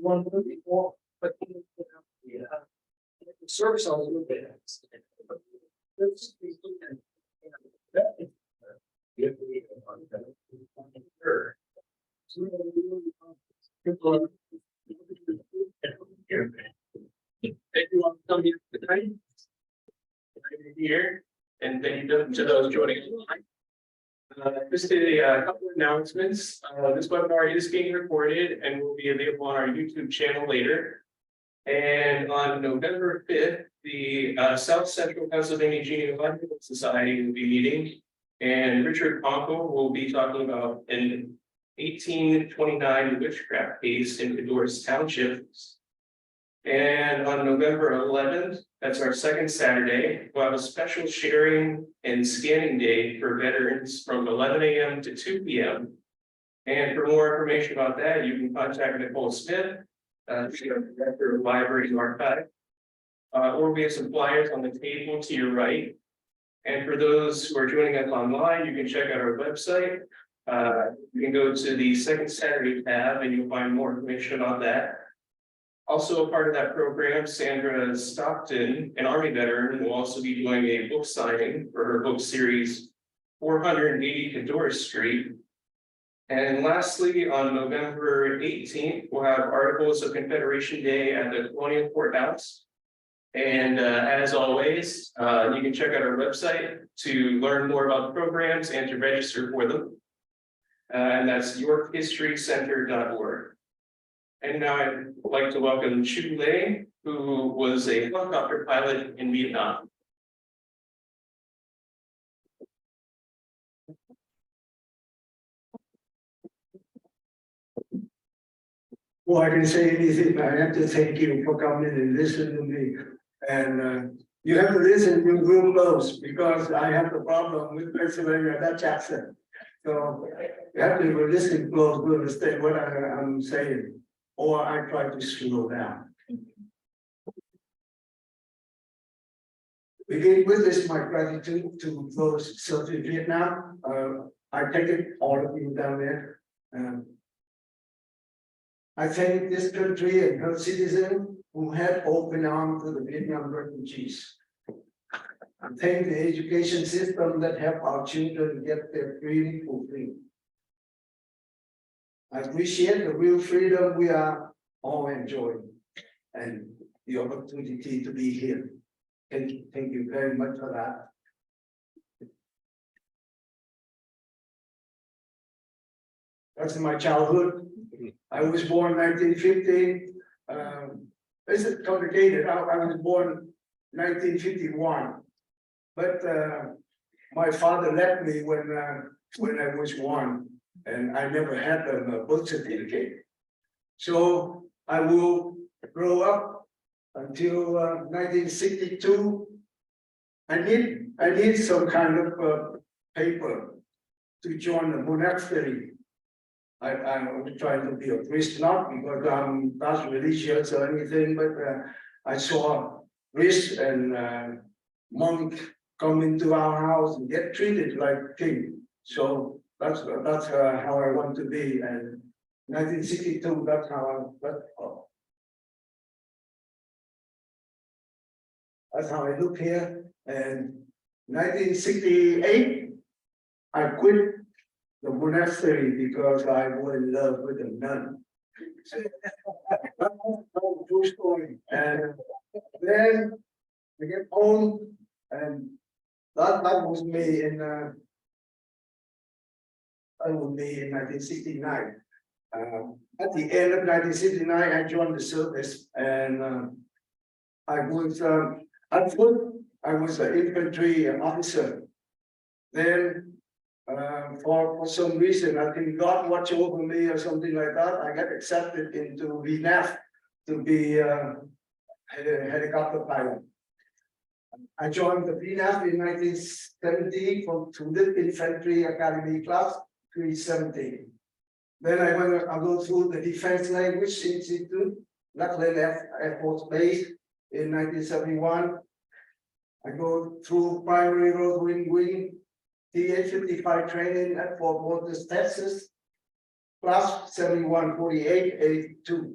one little bit more, but the service on a little bit. Let's be looking at that. Sure. So, thank you all for coming tonight. Here, and thank you to those joining us online. Just a couple of announcements. This webinar is being recorded and will be available on our YouTube channel later. And on November 5th, the South Central Pennsylvania Genealogical Society will be meeting, and Richard Conkle will be talking about an 1829 witchcraft case in Cadorus Township. And on November 11th, that's our second Saturday, we'll have a special sharing and scanning day for veterans from 11 a.m. to 2 p.m. And for more information about that, you can contact Nicole Smith, she's our Director of Library and Archive, or we have some flyers on the table to your right. And for those who are joining us online, you can check out our website. You can go to the second Saturday tab and you'll find more information about that. Also a part of that program, Sandra Stockton, an Army veteran, will also be doing a book signing for her book series 480 Cadorus Street. And lastly, on November 18th, we'll have Articles of Confederation Day at the Colonial Courthouse. And as always, you can check out our website to learn more about the programs and to register for them. And that's yorkhistorycenter.org. And now I'd like to welcome Chieu, who was a helicopter pilot in Vietnam. Well, I can say anything. I have to thank you for coming and listening to me. And you have to listen to real close because I have the problem with Pennsylvania Dutch accent. So you have to listen close to understand what I'm saying, or I try to slow down. Begin with this, my gratitude to those served in Vietnam. I thank it, all of you down there. I thank this country and her citizens who had open arms to the Vietnam refugees. I thank the education system that help our children get their dream fulfilled. I appreciate the real freedom we are all enjoying and the opportunity to be here. Thank you very much for that. That's my childhood. I was born 1950. It's complicated. I was born 1951, but my father left me when I was 1, and I never had a birth certificate. So I will grow up until 1962. I need some kind of paper to join the monastery. I'm trying to be a priest, not because I'm not religious or anything, but I saw priests and monk come into our house and get treated like king. So that's how I want to be. And 1962, that's how I look here. And 1968, I quit the monastery because I was in love with a nun. True story. And then we get home, and that was me in 1969. At the end of 1969, I joined the service, and I was at foot. I was an infantry officer. Then. For some reason, I think God watched over me or something like that. I got accepted into VNAF to be a helicopter pilot. I joined the VNAF in 1970 to the Infantry Academy class 370. Then I go through the Defense Language Institute, Lackland Air Force Base in 1971. I go through primary road wing. TA-55 training at Fort Worth, Texas, class 714882.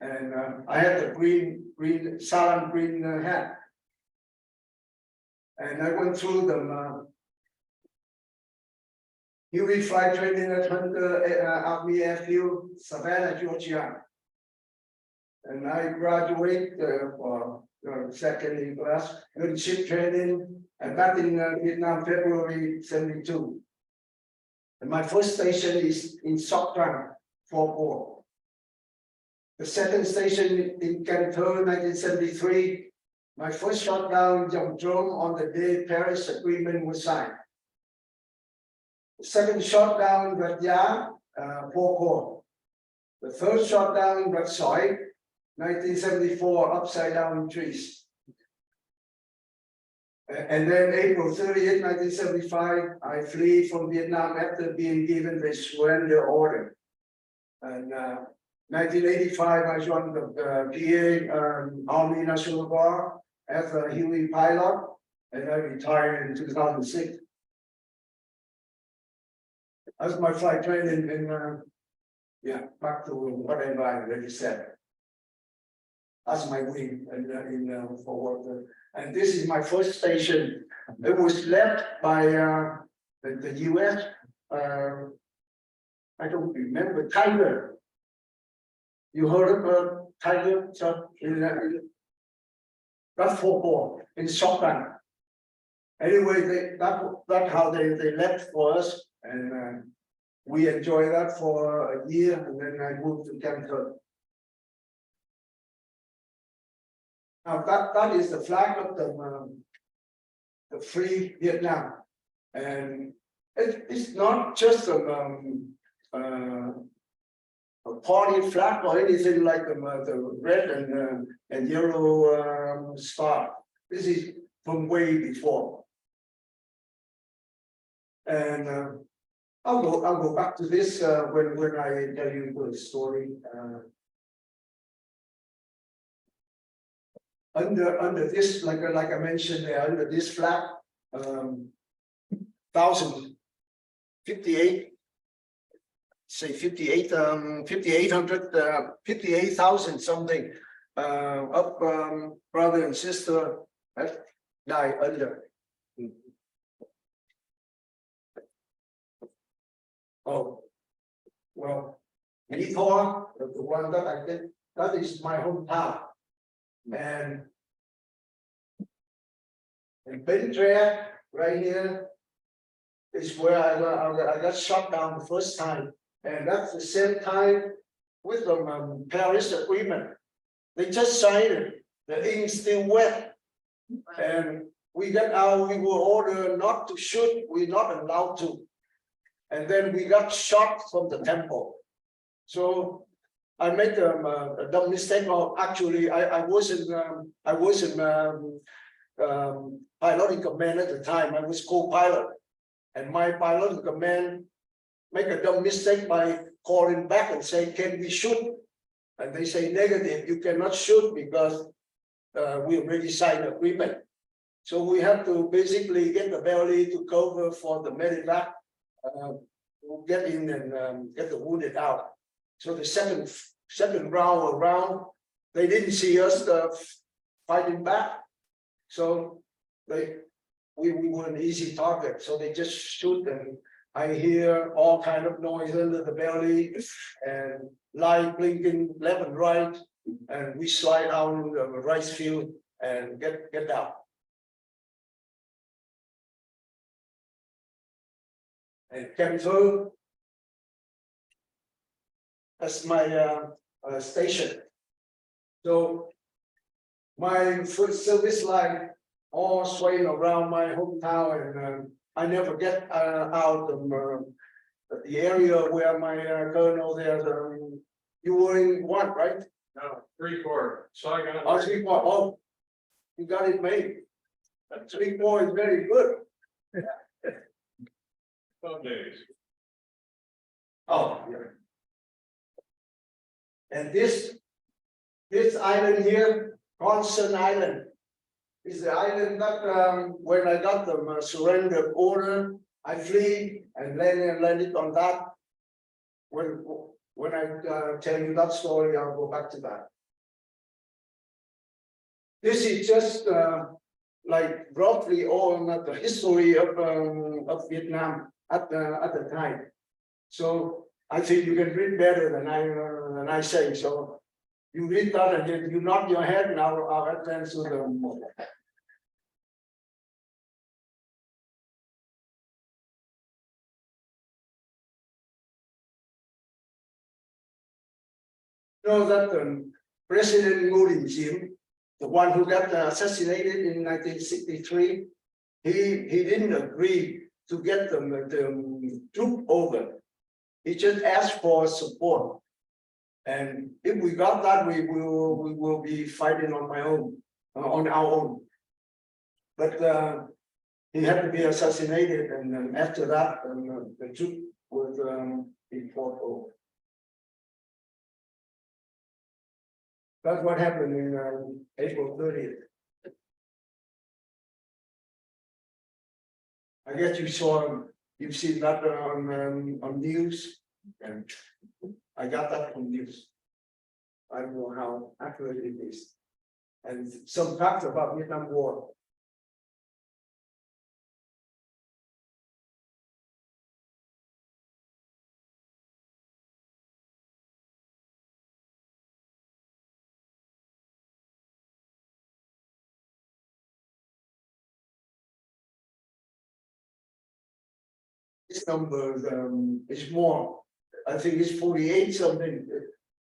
And I had the green salon green hat. And I went through the UV flight training at Hunter Army Airfield, Savannah, Georgia. And I graduated for second in class, good ship training, and back in Vietnam, February 72. And my first station is in Sóc Trăng, Pho Quoc. The second station in Can Tho, 1973. My first shot down Dòng Drome on the day Paris Agreement was signed. The second shot down Rạch Giá, Pho Quoc. The third shot down Rạch Sỏi, 1974, upside down trees. And then April 30th, 1975, I flee from Vietnam after being given the surrender order. And 1985, I joined the PA Army National Guard as a Huey pilot, and I retired in 2006. That's my flight training, and back to whatever I already said. That's my wing in for. And this is my first station. It was left by the US. I don't remember Tiger. You heard of Tiger? So that's Pho Quoc in Sóc Trăng. Anyway, that's how they left for us, and we enjoyed that for a year, and then I moved to Can Tho. Now that is the flag of the free Vietnam, and it's not just a party flag or anything like the red and yellow star. This is from way before, and I'll go back to this when I tell you the story. Under this, like I mentioned, under this flag, 58,000 something of brother and sister that died under. Oh, well, Lý-Tho, the one that I did, that is my hometown. And Bến Tre, right here, is where I got shot down the first time. And that's the same time with the Paris Agreement. They just signed it, the ink still wet. And we got out, we were ordered not to shoot, we're not allowed to. And then we got shot from the temple. So I made a dumb mistake. Or actually, I wasn't pilot in command at the time. I was co-pilot, and my pilot in command make a dumb mistake by calling back and saying, "Can we shoot?" And they say, "Negative, you cannot shoot because we already signed an agreement." So we have to basically get the belly to cover for the medevac, get in and get the wounded out. So the second round around, they didn't see us fighting back, so we were an easy target. So they just shoot, and I hear all kind of noise under the belly and light blinking left and right, and we slide out in the rice field and get down. And Can Tho, that's my station. So my first service line all swaying around my hometown, and I never get out of the area where my colonel there. You were in what, right? No, 3-4. So I got. Oh, 3-4. Oh, you got it made. 3-4 is very good. 12 days. Oh, yeah. And this island here, Constant Island, is the island that when I got the surrender order, I flee and landed on that. When when I tell you that story, I'll go back to that. This is just like roughly all the history of Vietnam at the time. So I think you can read better than I say. So you read that and then you nod your head, and I'll advance to the. Know that President Ngô Đình Diệm, the one who got assassinated in 1963, he didn't agree to get the troop over. He just asked for support, and if we got that, we will be fighting on our own. But he had to be assassinated, and after that, the troop was be fought over. That's what happened in April 30th. I guess you've seen that on news, and I got that from news. I don't know how accurate it is, and some facts about Vietnam War. This number is more. I think it's 48 something.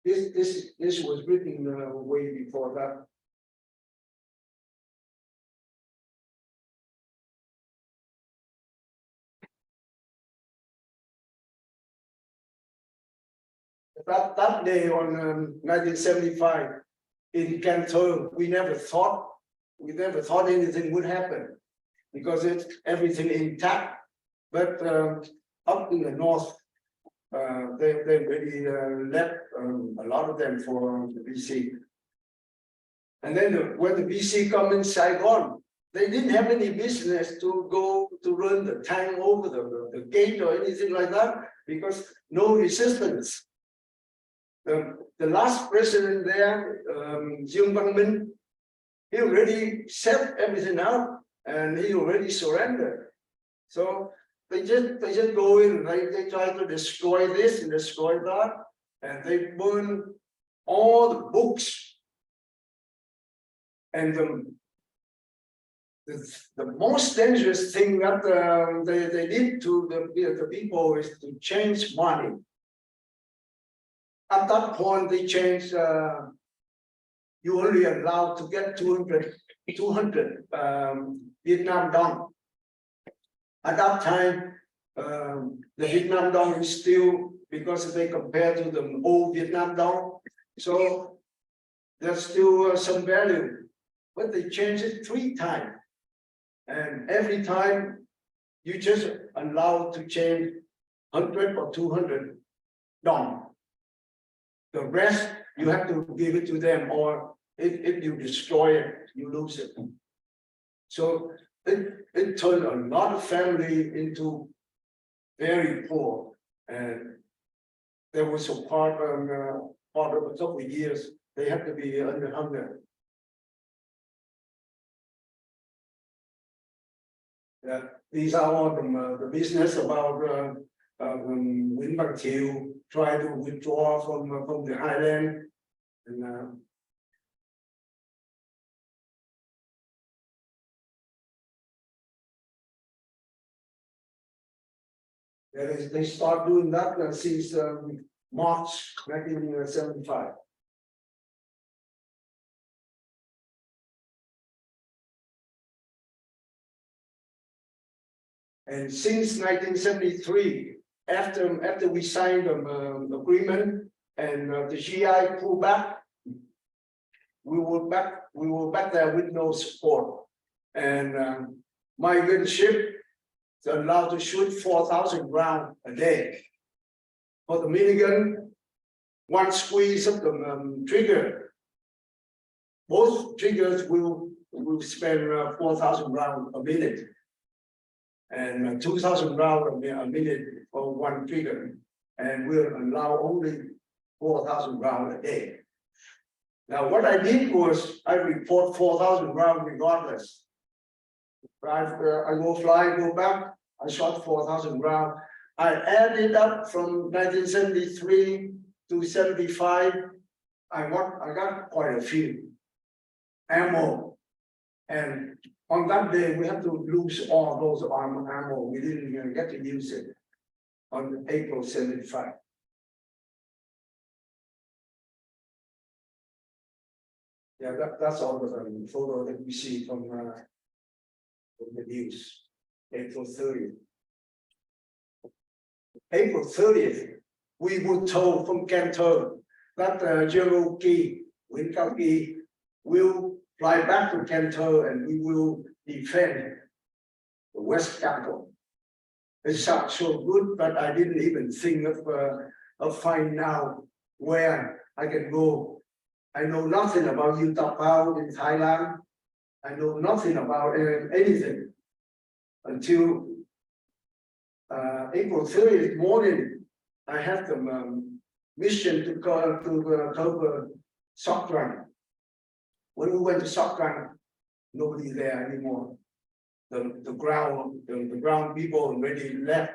This was written way before that. That day on 1975 in Canton, we never thought anything would happen because it's everything intact. But up in the north, they already left a lot of them for the BC. And then when the BC come in Saigon, they didn't have any business to go to run the tank over the gate or anything like that because no resistance. The last president there, Dương Văn Minh, he already set everything out and he already surrendered. So they just go in, they try to destroy this and destroy that, and they burn all the books. And the most dangerous thing that they did to the people is to change money. At that point, they changed. You only allowed to get 200 Vietnam dong. At that time, the Vietnam dong is still, because they compare to the old Vietnam dong, so there's still some value. But they changed it 3 times, and every time you just allowed to change 100 or 200 dong. The rest you have to give it to them, or if you destroy it, you lose it. So it turned a lot of family into very poor, and there was a part of a couple of years they had to be under hunger. Yeah, these are all the business about Nguyễn Văn Chieu try to withdraw from the island, and they start doing that since March 1975. And since 1973, after we signed an agreement and the GI pulled back, we were back there with no support. And my gun ship is allowed to shoot 4,000 rounds a day. For the minigun, one squeeze of the trigger, both triggers will spend 4,000 rounds a minute. And 2,000 rounds a minute for one trigger. and we'll allow only 4,000 rounds a day. Now, what I did was I report 4,000 rounds regardless. I go fly, go back, I shot 4,000 rounds. I added up from 1973 to 75. I got quite a few ammo. And on that day, we had to lose all those ammo. We didn't even get to use it on April 75. Yeah, that's all the photo that we see from the news, April 30th. April 30th, we were told from Canton that General Win Cao will fly back to Canton and we will defend the West Capital. It sounds so good, but I didn't even think of finding out where I can go. I know nothing about Utah Pao in Thailand. I know nothing about anything until April 30th morning. I had the mission to go to cover Sok Trăng. When we went to Sok Trăng, nobody there anymore. The ground people already left,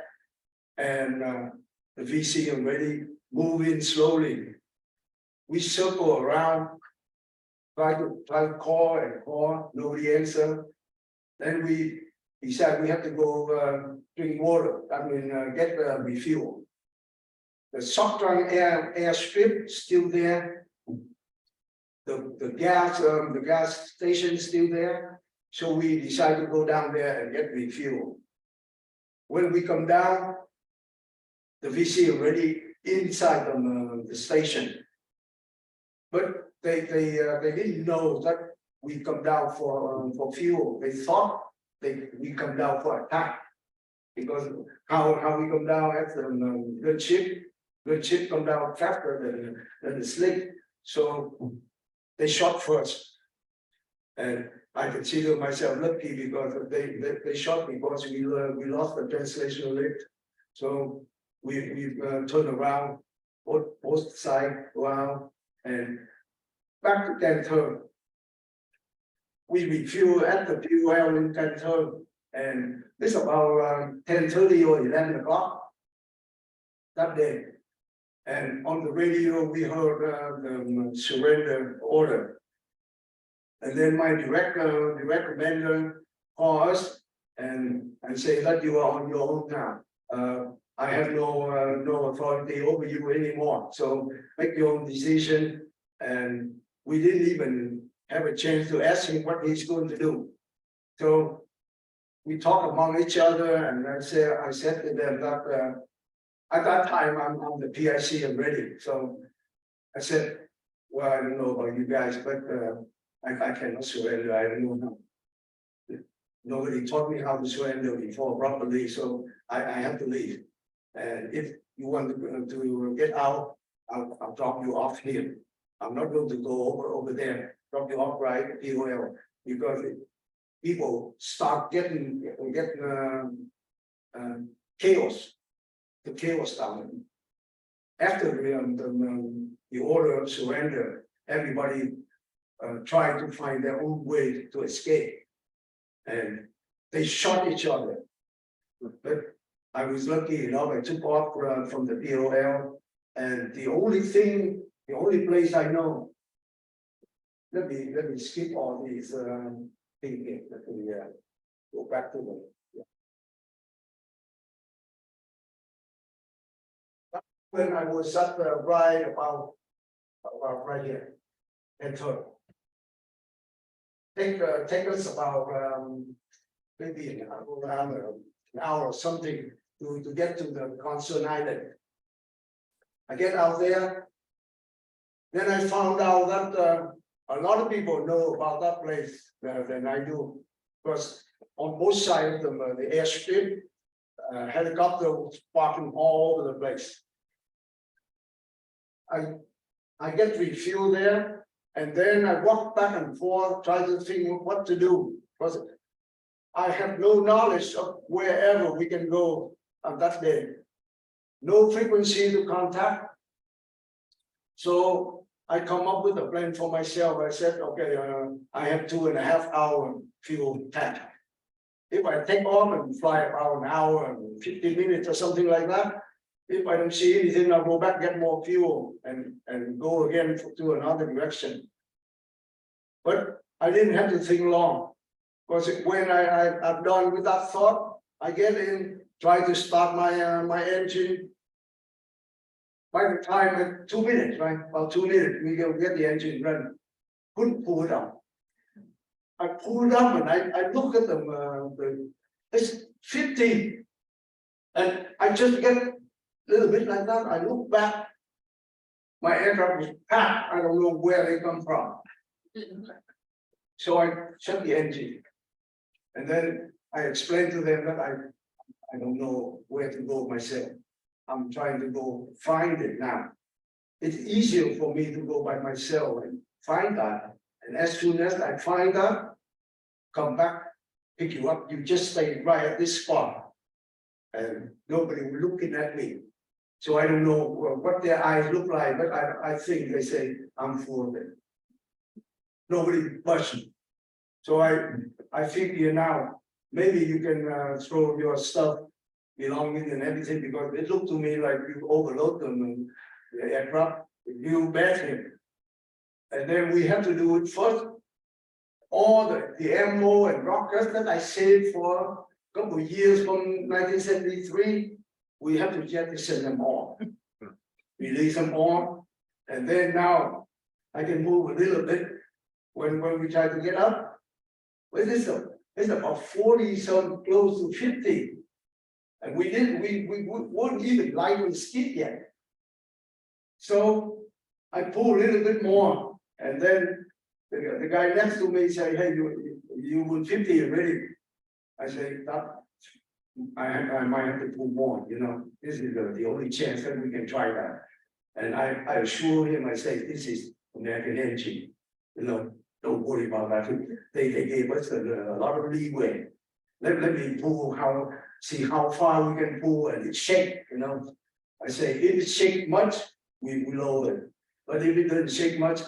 and the VC already moving slowly. We circle around, try to call, nobody answer. Then we decided we have to go drink water. I mean, get refuel. The Sok Trăng airstrip still there. The gas station is still there. So we decided to go down there and get refuel. When we come down, the VC already inside the station. But they didn't know that we come down for fuel. They thought we come down for attack, because how we come down after the ship come down faster than the slick. So they shot first, and I consider myself lucky because they shot because we lost the translation lift. So we turned around, both sides around, and back to Canton. We refuel at the POL in Canton, and it's about 10:30 or 11 o'clock that day. And on the radio, we heard the surrender order. And then my direct commander called us and say that you are on your own now. I have no authority over you anymore. So make your own decision. And we didn't even have a chance to ask him what he's going to do. So we talked among each other, and I said to them that at that time I'm on the PIC already. So I said, well, I don't know about you guys, but I cannot surrender. I don't know how. Nobody taught me how to surrender before properly, so I have to leave. And if you want to get out, I'll drop you off here. I'm not going to go over there, drop you off right at POL, because people start getting chaos, the chaos down. After the order of surrender, everybody tried to find their own way to escape, and they shot each other. But I was lucky enough, I took off from the POL, and the only place I know. Let me skip all these things here. Let me go back to them. Yeah. When I was at right about right here, and so take us about maybe around an hour or something to get to the Concern Island. I get out there. Then I found out that a lot of people know about that place than I do, because on both sides of the airstrip, helicopter was parking all over the place. I get refuel there, and then I walk back and forth, try to think what to do, because I have no knowledge of wherever we can go on that day. no frequency to contact. So I come up with a plan for myself. I said, okay, I have 2.5 hour fuel tank. If I take off and fly about an hour and 50 minutes or something like that, if I don't see anything, I'll go back, get more fuel and go again to another direction. But I didn't have to think long, because when I'm done with that thought, I get in, try to start my engine. By the time at 2 minutes, right? About 2 minutes, we go get the engine running. Couldn't pull it up. I pulled up and I look at them. It's 50, and I just get a little bit like that. I look back. My aircraft was packed. I don't know where they come from. So I shut the engine, and then I explained to them that I don't know where to go myself. I'm trying to go find it now. It's easier for me to go by myself and find that. And as soon as I find that, come back, pick you up. You just stay right at this spot, and nobody will looking at me. So I don't know what their eyes look like, but I think they say I'm full of it. Nobody budging. So I figure now, maybe you can throw your stuff, belongings and everything, because it looked to me like you overload them and the aircraft, you bet him. And then we have to do it first. All the ammo and rockets that I saved for a couple of years from 1973, we have to jettison them all. Release them all. And then now I can move a little bit when we try to get up. But it's about 40, some close to 50. And we won't even light on the skid yet. So I pull a little bit more, and then the guy next to me said, hey, you were 50 already. I say, I might have to pull more, you know. This is the only chance that we can try that. And I assure him, I say, this is American engine, you know, don't worry about that. They gave us a lot of leeway. Let me pull see how far we can pull, and it shake, you know. I say, if it shake much, we lower it. But if it doesn't shake much,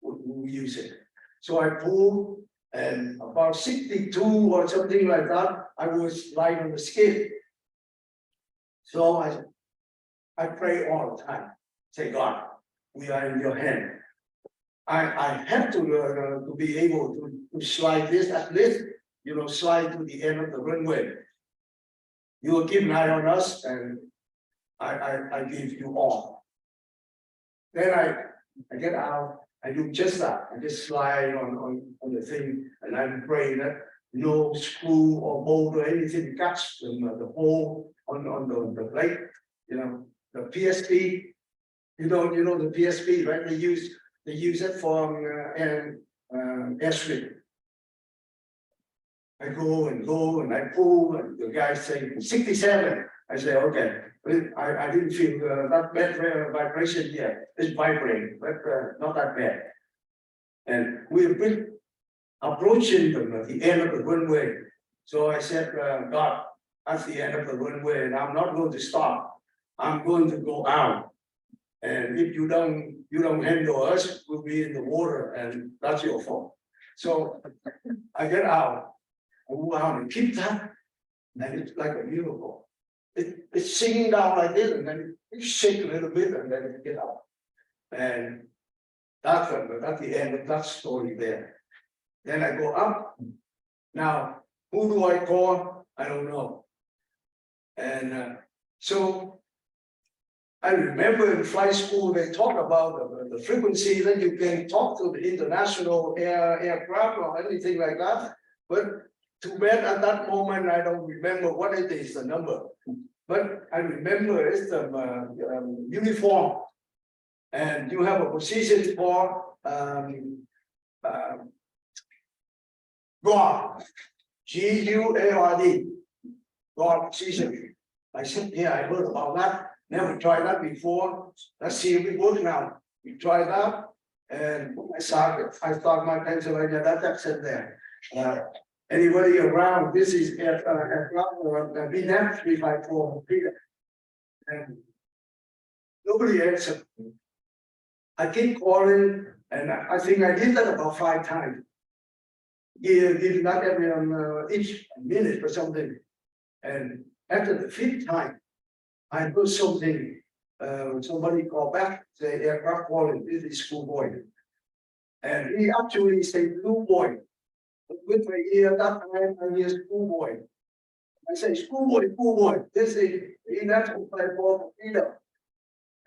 we use it. So I pull, and about 62 or something like that, I was light on the skid. So I pray all the time. Say, God, we are in your hand. I have to be able to slide this, at least, you know, slide to the end of the runway. You will keep an eye on us, and I give you all. Then I get out, I do just that. I just slide on the thing, and I pray that no screw or bolt or anything catch the hole on the plate. You know, the PSP. You know the PSP, right? They use it for airstream. I go and I pull, and the guy saying 67. I say, okay, I didn't feel that bad vibration yet. It's vibrating, but not that bad. And we've been approaching the end of the runway. So I said, God, that's the end of the runway, and I'm not going to stop. I'm going to go out. And if you don't handle us, we'll be in the water, and that's your fault. So I get out, I move out and keep that, and it's like a miracle. It's singing down like this, and then it shake a little bit, and then it get out. And that's the end of that story there. Then I go up. Now, who do I call? I don't know. And so I remember in flight school, they talk about the frequency that you can talk to the international aircraft or anything like that. But too bad at that moment, I don't remember what it is, the number. But I remember it's the uniform. And you have a position for guard, G-U-A-R-D, guard position. I said, yeah, I heard about that. Never tried that before. Let's see if it works now. We tried that, and I start my Pennsylvania, that's in there. Anybody around, this is aircraft or VNAP 354. and nobody answered. I keep calling, and I think I did that about 5 times. Give not every each minute or something. And after the 5th time, I heard something. Somebody called back, say aircraft calling, this is schoolboy. And he actually said schoolboy. With my ear that time, I hear schoolboy. I say schoolboy, schoolboy. This is he national play ball either.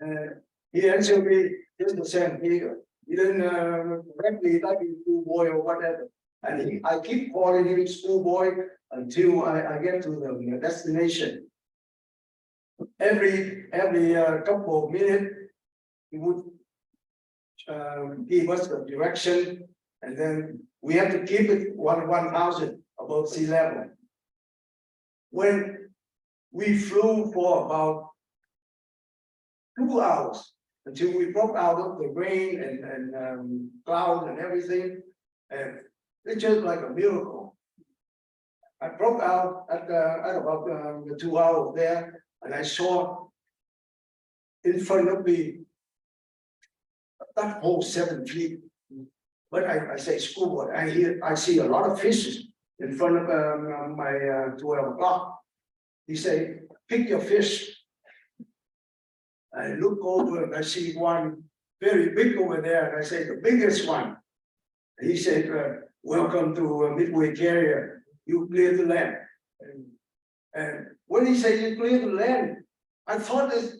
And he answered me just the same. He didn't directly like schoolboy or whatever. And I keep calling him schoolboy until I get to the destination. Every couple of minutes, he would give us the direction, and then we have to keep it 1,000 above sea level. When we flew for about 2 hours until we broke out of the rain and cloud and everything, and it's just like a miracle. I broke out at about the 2 hours there, and I saw in front of me that whole 7 feet. But I say schoolboy. I see a lot of fishes in front of my 12 o'clock. He say, pick your fish. I look over and I see one very big over there, and I say the biggest one. He said, welcome to Midway Carrier. You clear the land. And when he said you clear the land, I thought it's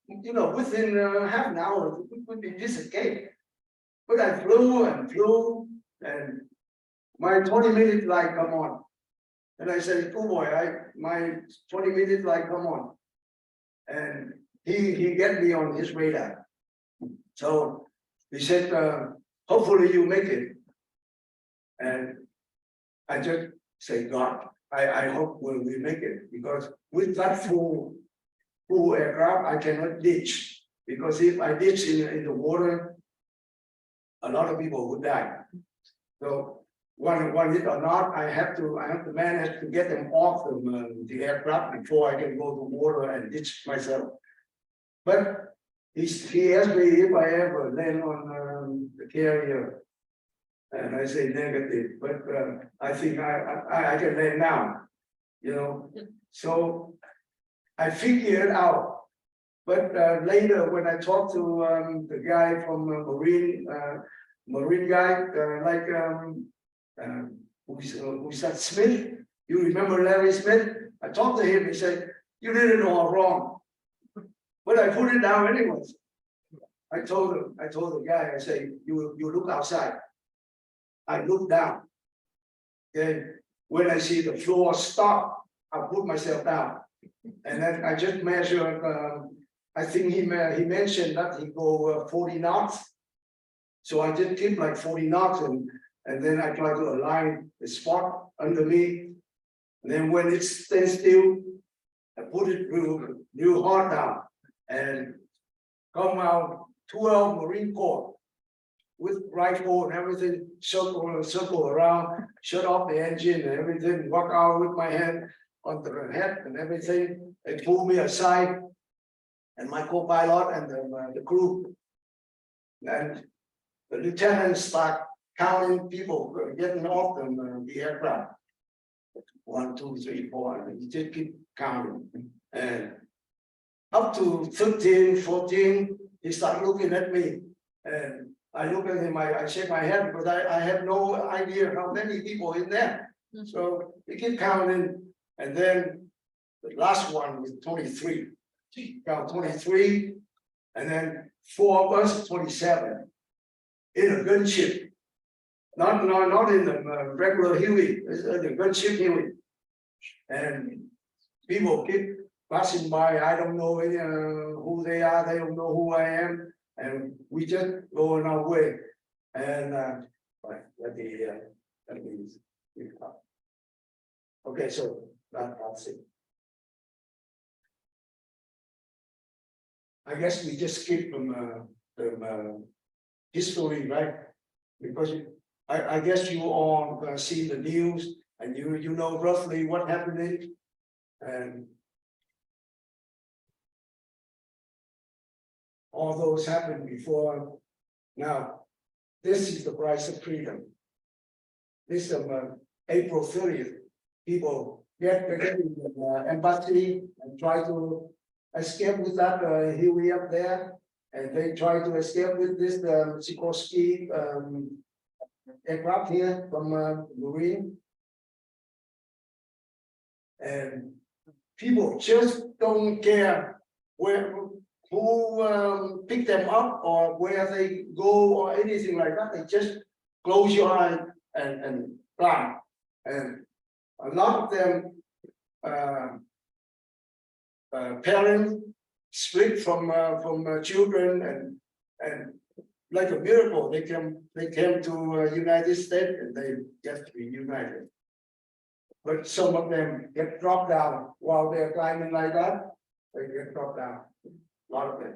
within half an hour it would be disengaged. But I flew and flew, and my 20-minute light come on. And I said, oh boy, my 20-minute light come on. And he get me on his radar. So he said, hopefully you make it. And I just say, God, I hope we make it, because with that full aircraft, I cannot ditch, because if I ditch in the water, a lot of people would die. So want it or not, I have to manage to get them off the aircraft before I can go to water and ditch myself. But he asked me if I ever land on the carrier, and I say negative. But I think I can land now, So I figured it out. But later, when I talked to the guy from Marine guy, who's that Smith? You remember Larry Smith? I talked to him. He said, "You did it all wrong." But I put it down anyways. I told the guy, I say, "You look outside." I look down. Then when I see the floor stop, I put myself down, and then I just measured. I think he mentioned that he go 40 knots. So I just keep like 40 knots, and then I try to align the spot under me. And then when it stands still, I put it real hard down, and come out 12 Marine Corps with rifle and everything, circle around, shut off the engine and everything, walk out with my hand on the head and everything. They pulled me aside, and my co-pilot and the crew, and the lieutenants start counting people getting off the aircraft. 1, 2, 3, 4, and you just keep counting. And up to 13, 14, he started looking at me, and I look at him, I shake my head, because I have no idea how many people in there. So we keep counting, and then the last one was 23. Count 23, and then 4 of us, 27, in a gunship. Not in the regular Huey, it's the gunship Huey. And people keep passing by. I don't know who they are. They don't know who I am, and we just go on our way. And let me. Okay, so that's it. I guess we just skip from history, right? Because I guess you all see the news, and you know roughly what happened, and all those happened before. Now, this is the price of freedom. This April 30th, people get in the embassy and try to escape with that Huey up there, and they try to escape with this Sikorsky aircraft here from Marine. And people just don't care who pick them up or where they go or anything like that. They just close your eye and fly. And a lot of them parents split from children and like a miracle they came to United States and they get reunited. But some of them get dropped down while they're climbing like that. They get dropped down. A lot of them.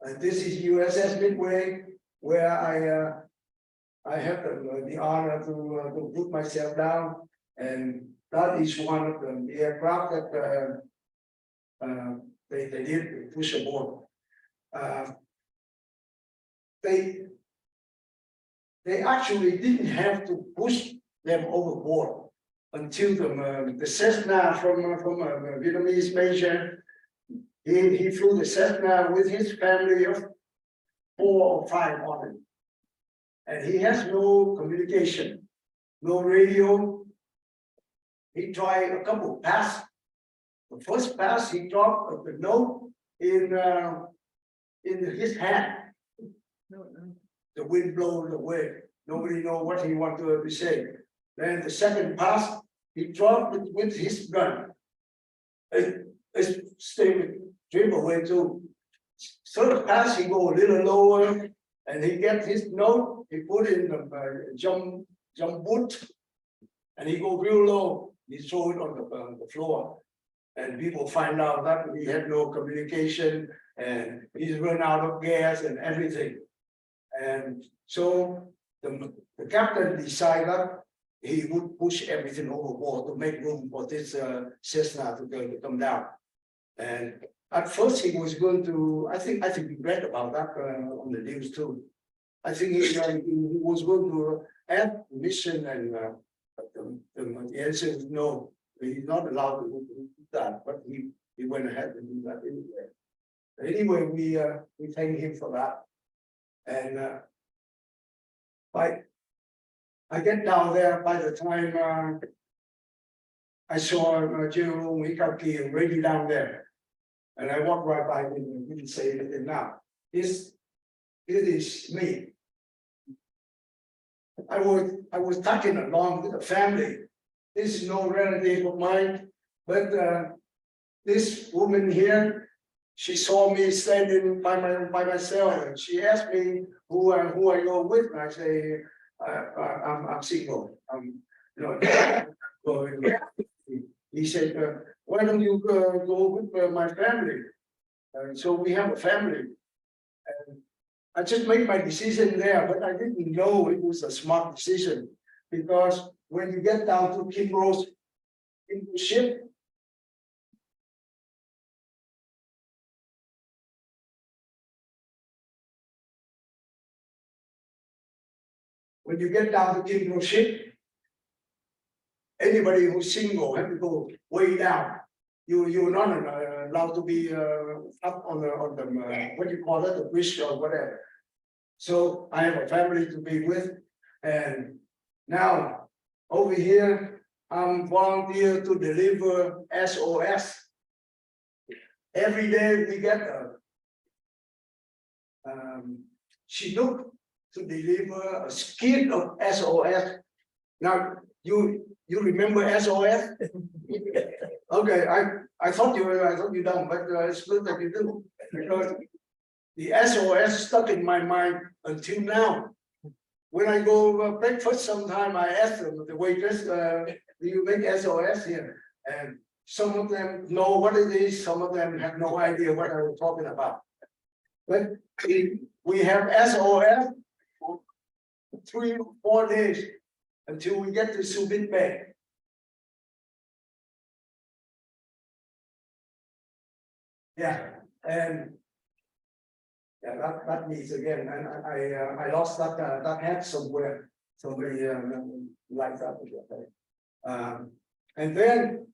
And this is USS Midway, where I have the honor to put myself down, and that is one of the aircraft that they did push aboard. They actually didn't have to push them overboard until the Cessna from a Vietnamese major. He flew the Cessna with his family of 4 or 5 on it. And he has no communication, no radio. He tried a couple of passes. The first pass, he dropped the note in his hand. The wind blew away. Nobody know what he wanted to say. Then the second pass, he dropped it with his gun. It stayed dream away too. Third pass, he go a little lower, and he get his note. He put in the jump boot, and he go real low. He throw it on the floor, and people find out that he had no communication, and he's run out of gas and everything. And so the captain decided he would push everything overboard to make room for this Cessna to come down. And at first he was going to, I think we read about that on the news too. I think he was going to add mission, and the answer is no. He's not allowed to do that, but he went ahead and do that anyway. Anyway, we thank him for that. And I get down there by the time I saw General Mikaki already down there, and I walked right by him and didn't say anything. Now, it is me. I was talking along with the family. This is no relative of mine, but this woman here, she saw me standing by myself, and she asked me who I go with. And I say, I'm single. He said, why don't you go with my family? So we have a family. And I just made my decision there, but I didn't know it was a smart decision, because when you get down to Kimbrough's ship, when you get down to Kimbrough's ship, anybody who's single have to go way down. You're not allowed to be up on the what do you call it, the bridge or whatever. So I have a family to be with, and now over here I'm volunteer to deliver SOS. Every day we get Chinook to deliver a skid of SOS. Now you remember SOS? Okay, I thought you don't, but it's good that you do, because the SOS stuck in my mind until now. When I go breakfast, sometime I ask them, the waitress, do you make SOS here? And some of them know what it is, some of them have no idea what I was talking about. But we have SOS for 3 or 4 days until we get to Subic Bay. Yeah, And yeah, that means again, and I lost that hat somewhere. Somebody like that. And then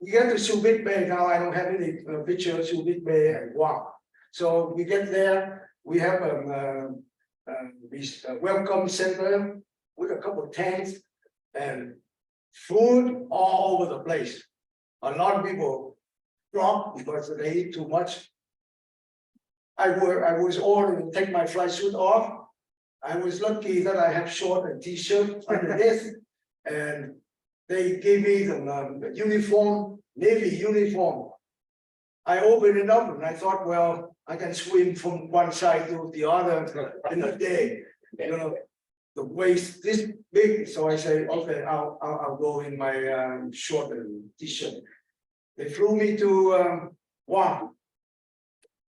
we get to Subic Bay. Now I don't have any picture of Subic Bay and Guam. So we get there. We have this welcome center with a couple of tents and food all over the place. A lot of people drop because they eat too much. I was ordered to take my flight suit off. I was lucky that I have short and t-shirt under this, and they gave me the uniform, Navy uniform. I opened it up and I thought, well, I can swim from one side to the other in a day. You know, the waist this big, so I say, okay, I'll go in my short and t-shirt. They flew me to Guam.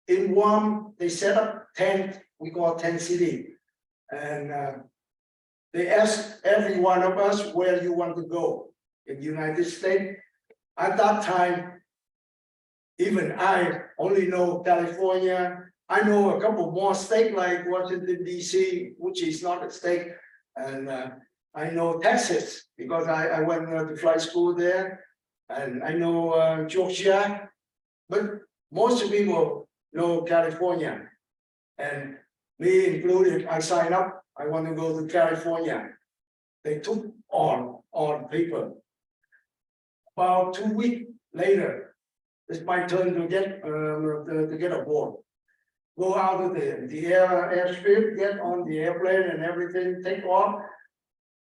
In Guam, they set up tent, we call tent city. And they asked every one of us where you want to go in the United States. At that time, even I only know California. I know a couple more states like Washington, D.C., which is not a state. And I know Texas because I went to flight school there. And I know Georgia. But most people know California. And me included, I signed up. I want to go to California. They took on paper. About 2 weeks later, it's my turn to get aboard. Go out of the airstrip, get on the airplane and everything, take off,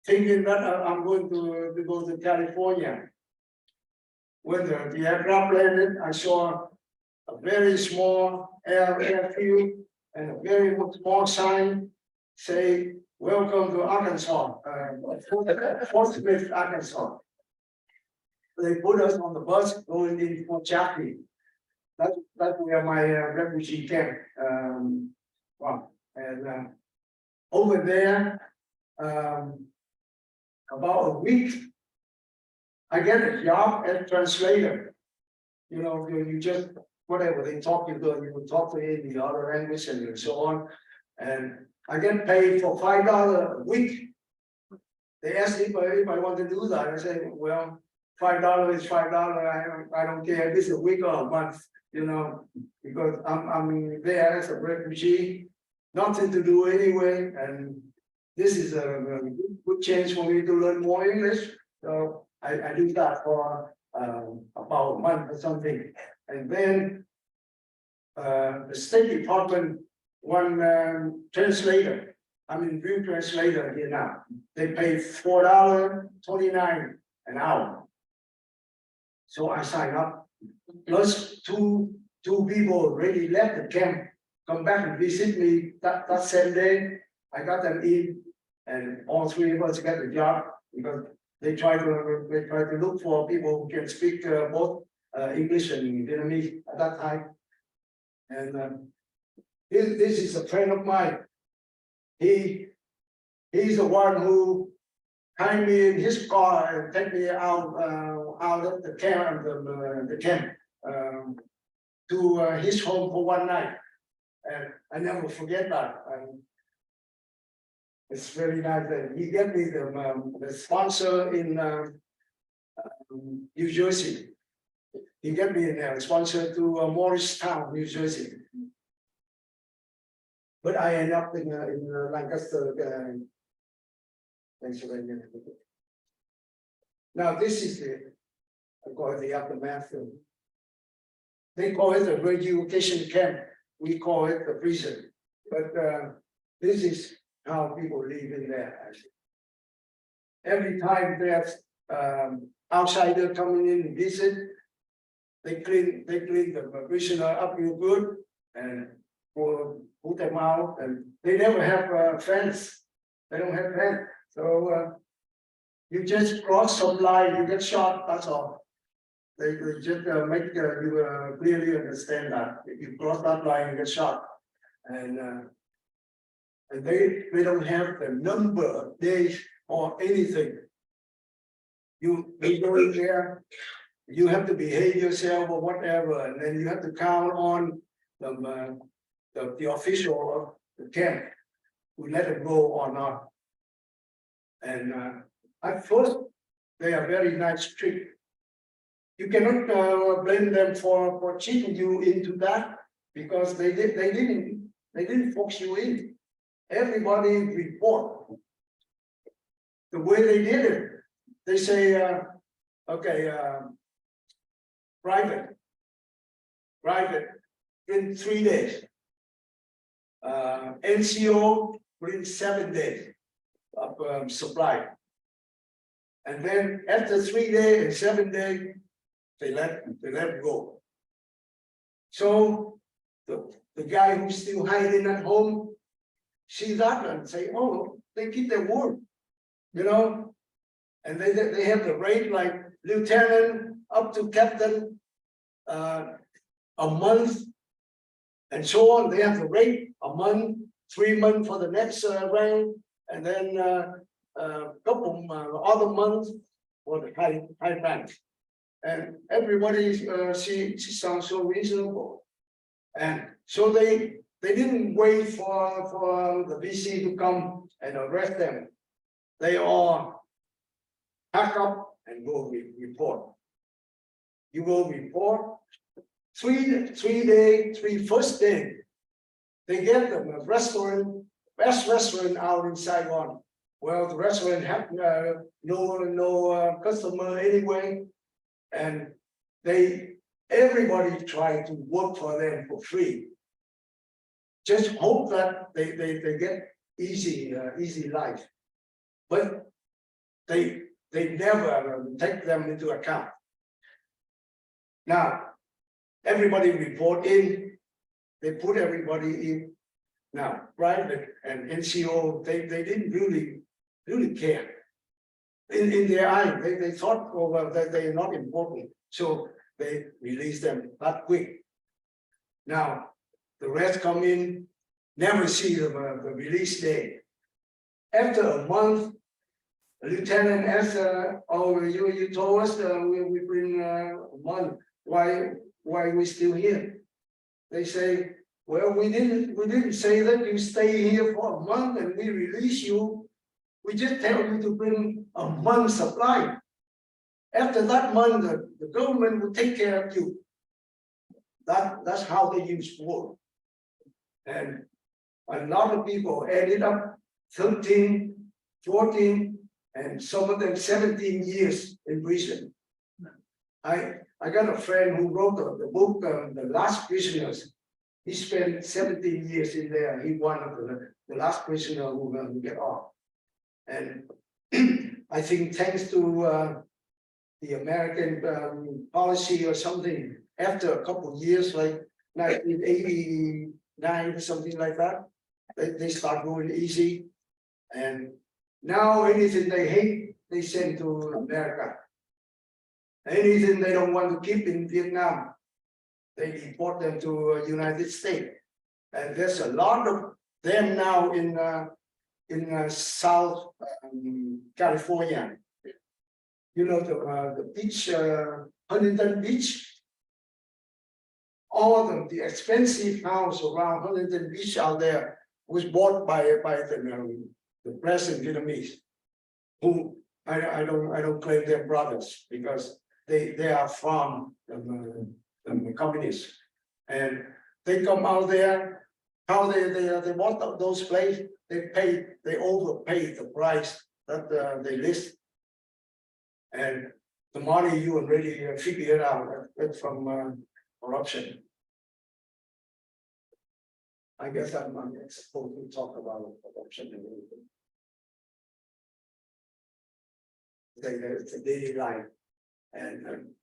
thinking that I'm going to go to California. When the aircraft landed, I saw a very small airfield and a very small sign say, welcome to Arkansas, Fort Smith, Arkansas. They put us on the bus going in Fort Chaffee. That's where my refugee camp. And over there, about a week, I get a job as translator. You know, you just whatever they talk, you talk to in the other language and so on. And I get paid for $5 a week. They asked if I want to do that. I say, well, $5 is $5. I don't care if it's a week or a month, you know, because I'm there as a refugee, nothing to do anyway, and this is a good chance for me to learn more English. So I do that for about a month or something, and then the State Department one translator. I'm in real translator here now. They pay $4.29 an hour. So I sign up. Plus two people already left the camp, come back and visit me that same day. I got them in, and all three of us got the job because they try to look for people who can speak both English and Vietnamese at that time. And this is a friend of mine. He's the one who tied me in his car and take me out of the camp, to his home for one night, and I never forget that. It's very nice. And he gave me the sponsor in New Jersey. He gave me a sponsor to Morristown, New Jersey. But I end up in Lancaster, Pennsylvania. Now this is I call it the aftermath. They call it a re-education camp. We call it the prison. But this is how people live in there. Every time there's outsider coming in and visit, they clean the prisoner up real good and put them out. And they never have fence. They don't have fence. So you just cross some line, you get shot. That's all. They just make you clearly understand that if you cross that line, you get shot. And they don't have the number of days or anything. You go in there, you have to behave yourself or whatever, and then you have to count on the official of the camp to let it go or not. And at first, they are very nice, strict. You cannot blame them for cheating you into that, because they didn't force you in. Everybody report the way they did it. They say, okay, private in 3 days. NCO within 7 days of supply. And then after 3 days and 7 days, they let go. So the guy who's still hiding at home see that and say, oh, they keep their word, you know. And they have the rate like lieutenant up to captain, a month, and so on. They have the rate a month, 3 months for the next rank, and then a couple other months for the high rank. And everybody she sounds so reasonable, and so they didn't wait for the VC to come and arrest them. They all pack up and go report. You will report. First day, they get them a restaurant, best restaurant out in Saigon. Well, the restaurant had no customer anyway, and everybody tried to work for them for free. Just hope that they get easy life, but they never take them into account. Now, everybody report in, they put everybody in. Now, private and NCO, they didn't really care. In their eye, they thought, oh, well, that they're not important, so they release them that quick. Now, the rest come in, never see the release day. After a month, the lieutenant asked, oh, you told us we've been a month. Why are we still here? They say, well, we didn't say that you stay here for a month and we release you. We just tell you to bring a month's supply. After that month, the government will take care of you. That's how they use war. And a lot of people ended up 13, 14, and some of them 17 years in prison. I got a friend who wrote the book, The Last Prisoners. He spent 17 years in there. He one of the last prisoner who get off. And I think thanks to the American policy or something, after a couple of years, like 1989, something like that, they start going easy. And now anything they hate, they send to America. Anything they don't want to keep in Vietnam, they deport them to United States. And there's a lot of them now in South California. You know, the beach, Huntington Beach. All of the expensive house around Huntington Beach out there was bought by the present Vietnamese, who I don't claim they're brothers, because they are from the communists, and they come out there. How they bought those places? They overpaid the price that they list, and the money you already figured out that's from corruption. I guess I'm not supposed to talk about corruption and everything. It's a daily life, and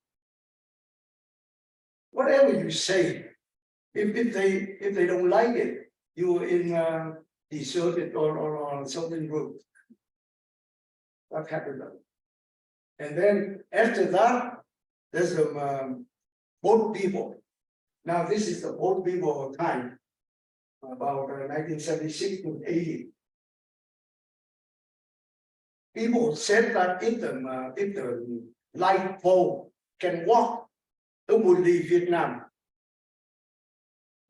whatever you say, if they don't like it, you in deserted or something group. That happened. And then after that, there's some boat people. Now this is the boat people time, about 1976 to 80. People said that if the light pole can walk, who would leave Vietnam?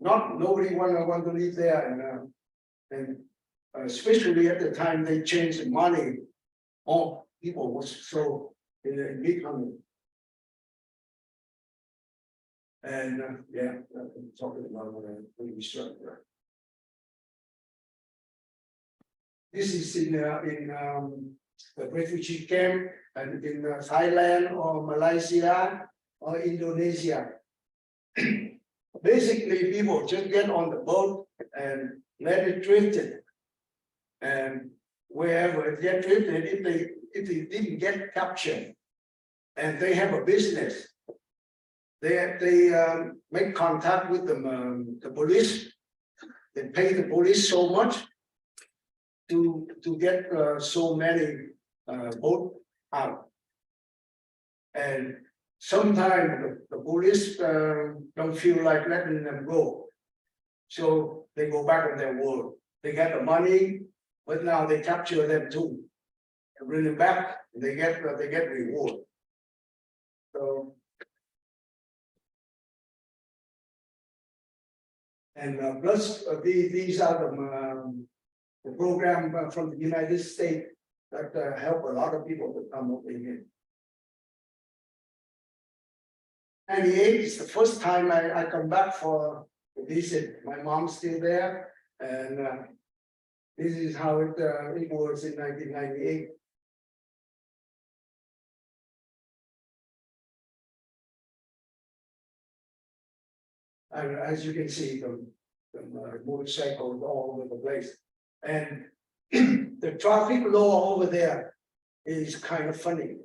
Nobody want to live there, and especially at the time they changed the money, all people was so in big hungry. And yeah, I'm talking about when we started. This is in the refugee camp and in Thailand or Malaysia or Indonesia. Basically, people just get on the boat and let it drift it. And wherever it get drifted, if they didn't get captured and they have a business, they make contact with the police. They pay the police so much to get so many boat out. And sometimes the police don't feel like letting them go, so they go back on their word. They get the money, but now they capture them too, and bring them back. They get reward. So and plus these are the program from the United States that help a lot of people to come over here. 98 is the first time I come back for a visit. My mom's still there, and this is how it was in 1998. And as you can see, the motorcycles all over the place. And the traffic law over there is kind of funny,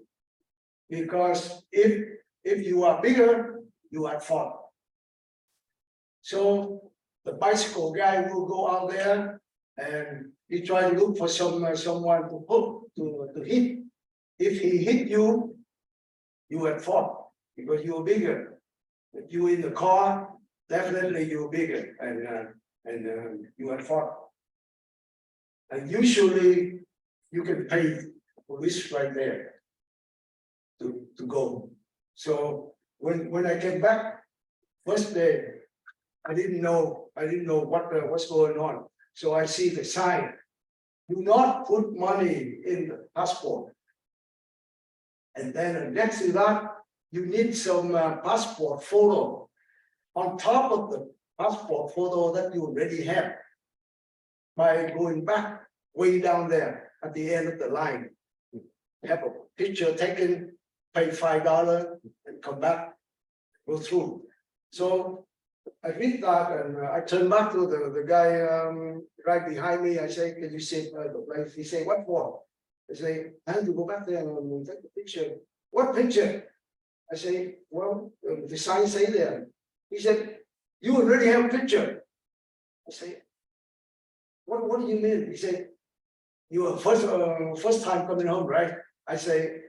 because if you are bigger, you are fault. So the bicycle guy will go out there and he try to look for someone to hook to hit. If he hit you, you at fault because you're bigger. If you in the car, definitely you're bigger, and you at fault. And usually you can pay police right there to go. So when I came back first day, I didn't know what's going on. So I see the sign: do not put money in the passport. And then next to that, you need some passport photo on top of the passport photo that you already have, by going back way down there at the end of the line. Have a picture taken, pay $5 and come back, go through. So I read that and I turn back to the guy right behind me. I say, can you see the place? He say, what for? I say, I have to go back there and take the picture. What picture? I say, well, the sign say there. He said, you already have a picture. I say, what do you mean? He said, you are first time coming home, right? I say,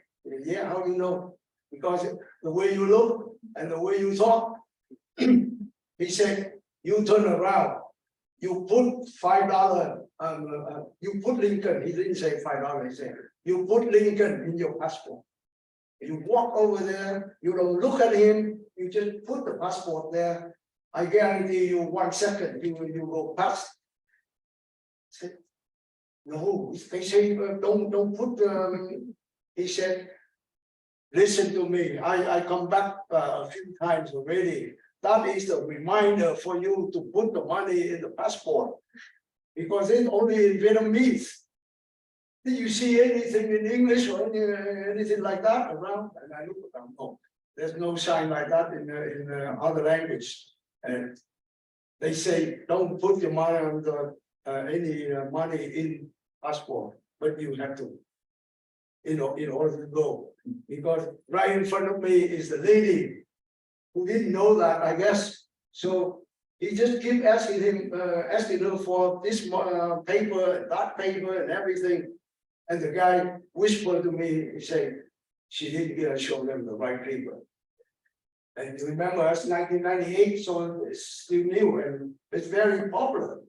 yeah, how do you know? Because the way you look and the way you talk. He said, you turn around, you put $5, you put Lincoln. He didn't say $5, he said, you put Lincoln in your passport. You walk over there, you don't look at him, you just put the passport there. I guarantee you 1 second, you go past. I said, no, they say, don't put, he said, listen to me, I come back a few times already. That is a reminder for you to put the money in the passport, because it's only in Vietnamese. Did you see anything in English or anything like that around? And I look at them, no, there's no sign like that in other language. And they say, don't put your money on any money in passport, but you have to, in order to go. Because right in front of me is the lady who didn't know that, I guess. So he just keep asking her for this paper, that paper, and everything. And the guy whispered to me, he said, she didn't show them the right paper. And you remember, it's 1998, so it's still new and it's very popular.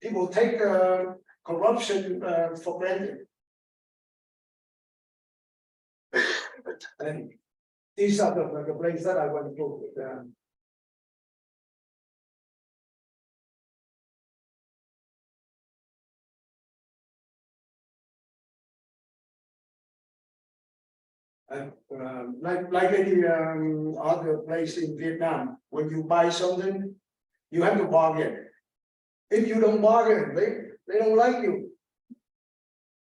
People take corruption for granted. And these are the places that I want to go with. And like any other place in Vietnam, when you buy something, you have to bargain. If you don't bargain, they don't like you.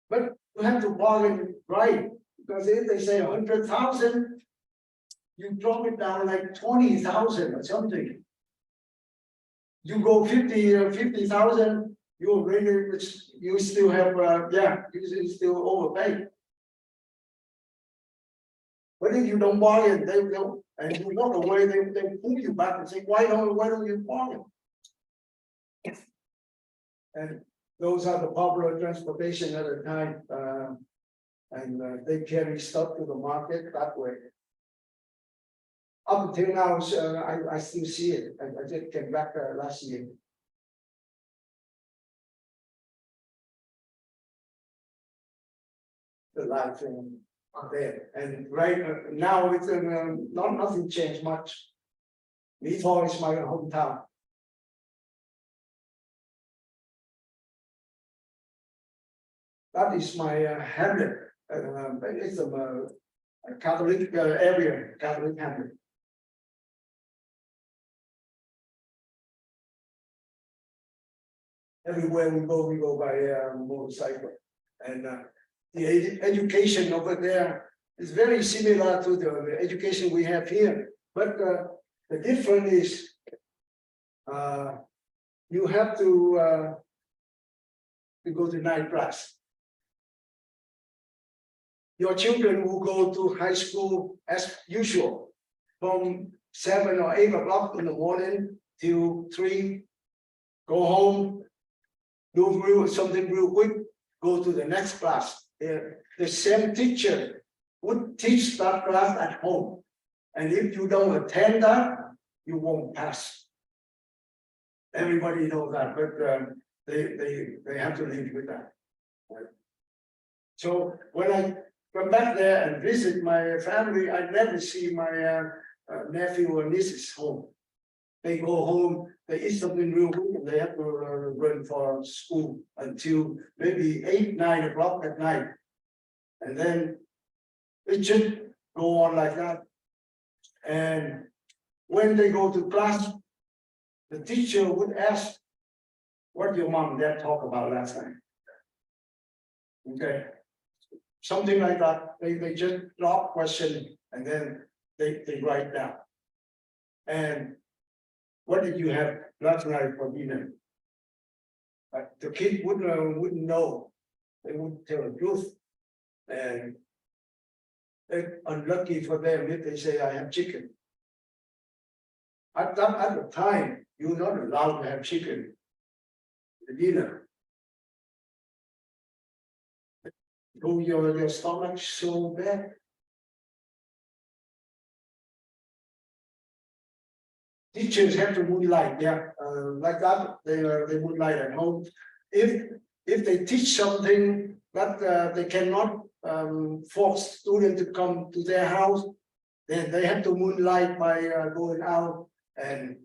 But you have to bargain right, because if they say 100,000, you drop it down like 20,000 or something. You go 50,000, you already, you still have you still overpay. But if you don't bargain, they will, and you walk away, they pull you back and say, why don't you bargain? And those are the popular transportation at the time, and they carry stuff to the market that way. Up until now, I still see it. I just came back last year. The life there, and right now it's nothing changed much. Mỹ Tho is my hometown. That is my hamlet. It's a Catholic area, Catholic hamlet. Everywhere we go by motorcycle, and the education over there is very similar to the education we have here. But the difference is you have to go to night class. Your children will go to high school as usual, from 7 or 8 o'clock in the morning till 3. Go home, do something real quick, go to the next class. The same teacher would teach that class at home, and if you don't attend that, you won't pass. Everybody knows that, but they have to live with that. So when I come back there and visit my family, I never see my nephew or nieces home. They go home, they eat something real good, and they have to run for school until maybe 8, 9 o'clock at night. And then it should go on like that. And when they go to class, the teacher would ask, what your mom and dad talk about last night? Okay. Something like that. They just drop question and then they write down. And what did you have last night for dinner? The kid wouldn't know. They wouldn't tell the truth. And it's unlucky for them if they say I have chicken. At the time, you're not allowed to have chicken for dinner. Oh, your stomach so bad. Teachers have to moonlight, like that. They moonlight at home. If they teach something that they cannot force students to come to their house, then they have to moonlight by going out and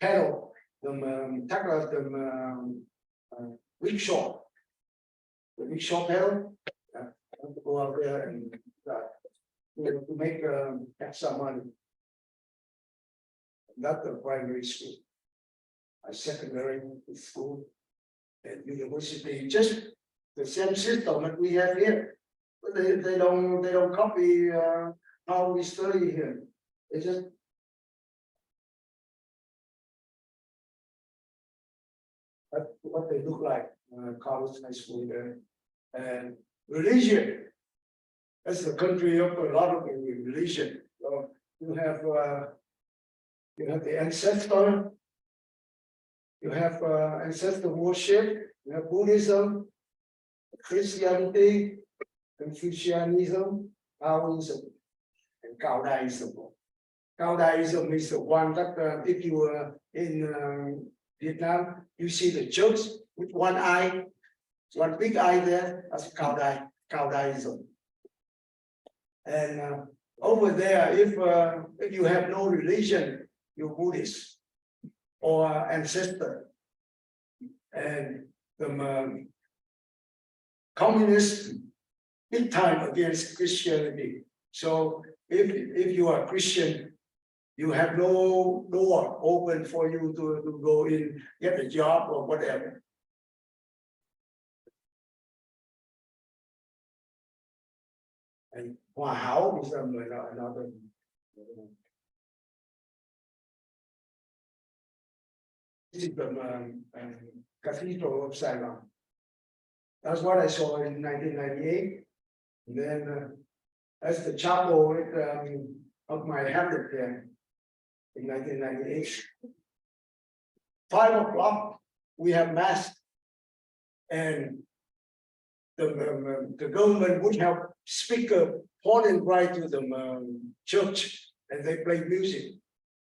pedal them, tackle them rickshaw. The rickshaw pedal. To go out there and to make extra money. Not the primary school, a secondary school, and university, just the same system that we have here. But they don't copy how we study here. They just that's what they look like, college, high school there, and religion. That's the country of a lot of religion. So you have the ancestor, you have ancestor worship, you have Buddhism, Christianity, Confucianism, Taoism, and Taoism. Taoism is the one that if you were in Vietnam, you see the church with one eye, one big eye there, that's Taoism. And over there, if you have no religion, you're Buddhist or ancestor, and the communists big time against Christianity. So if you are Christian, you have no door open for you to go in, get a job or whatever. And Hòa Hảo is another. This is the Cathedral of Saigon. That's what I saw in 1998. And then that's the chapel of my hamlet there in 1998. 5 o'clock, we have mass, and the government would have speaker pointing right to the church, and they play music.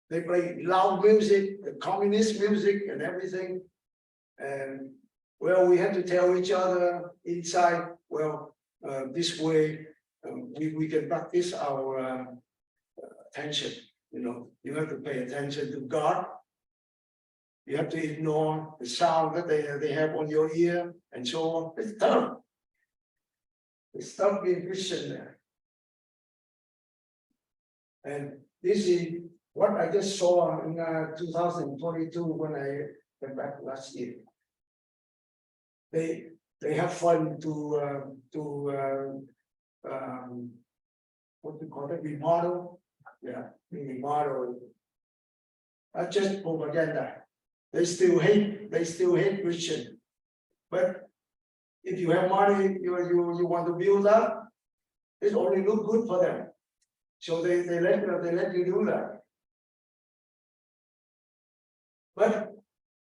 They play loud music, the communist music and everything. And well, we had to tell each other inside, well, this way we can practice our attention. You know, you have to pay attention to God. You have to ignore the sound that they have on your ear and so on. It's tough. It's tough being Christian there. And this is what I just saw in 2022 when I went back last year. They have fun to what do you call it, remodel. Yeah, remodel. That's just propaganda. They still hate Christian. But if you have money, you want to build up, it only look good for them. So they let you do that. But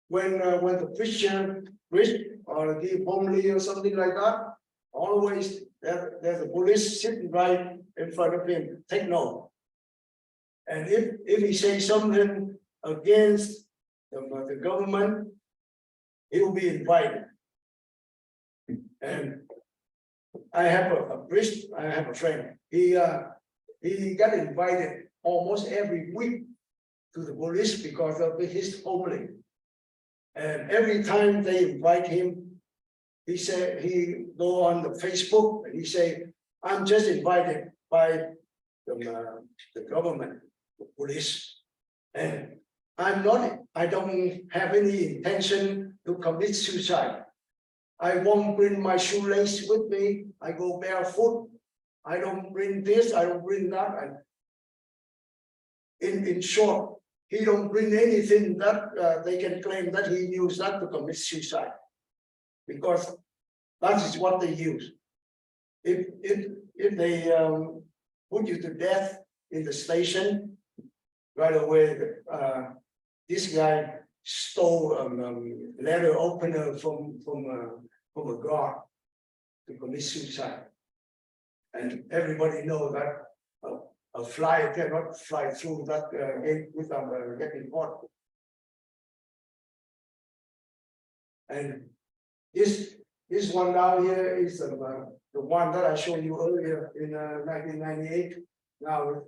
when the Christian rich or give homely or something like that, always there's a police sitting right in front of him, take note. And if he says something against the government, he will be invited. And I have a friend. He got invited almost every week to the police because of his homely. And every time they invite him, he said he go on the Facebook and he say, "I'm just invited by the government, the police, and I don't have any intention to commit suicide. I won't bring my shoelace with me. I go barefoot. I don't bring this, I don't bring that." And in short, he don't bring anything that they can claim that he used that to commit suicide, because that is what they use. If they put you to death in the station, right away, this guy stole a letter opener from a guard to commit suicide. And everybody knows that a fly cannot fly through that gate without getting caught. And this one down here is the one that I showed you earlier in 1998. Now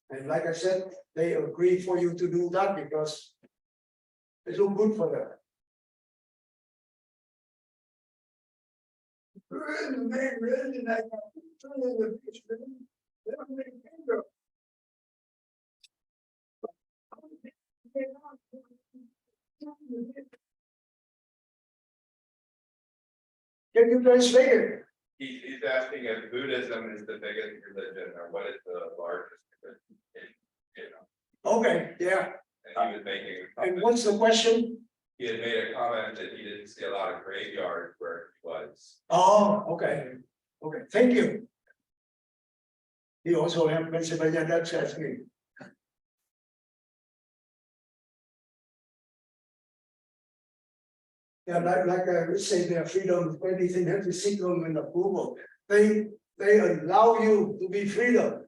and like I said, they agree for you to do that because it's so good for them. Can you translate it? He's asking if Buddhism is the biggest religion or what is the largest religion, you know, Okay, yeah. and he was making a And comment. what's the question? He had made a comment that he didn't see a lot of graveyards where he was. Oh, okay. Okay, thank you. He also have Pennsylvania Dutch as me. Yeah, like I say, their freedom, anything has to seek them in approval. They allow you to be freedom.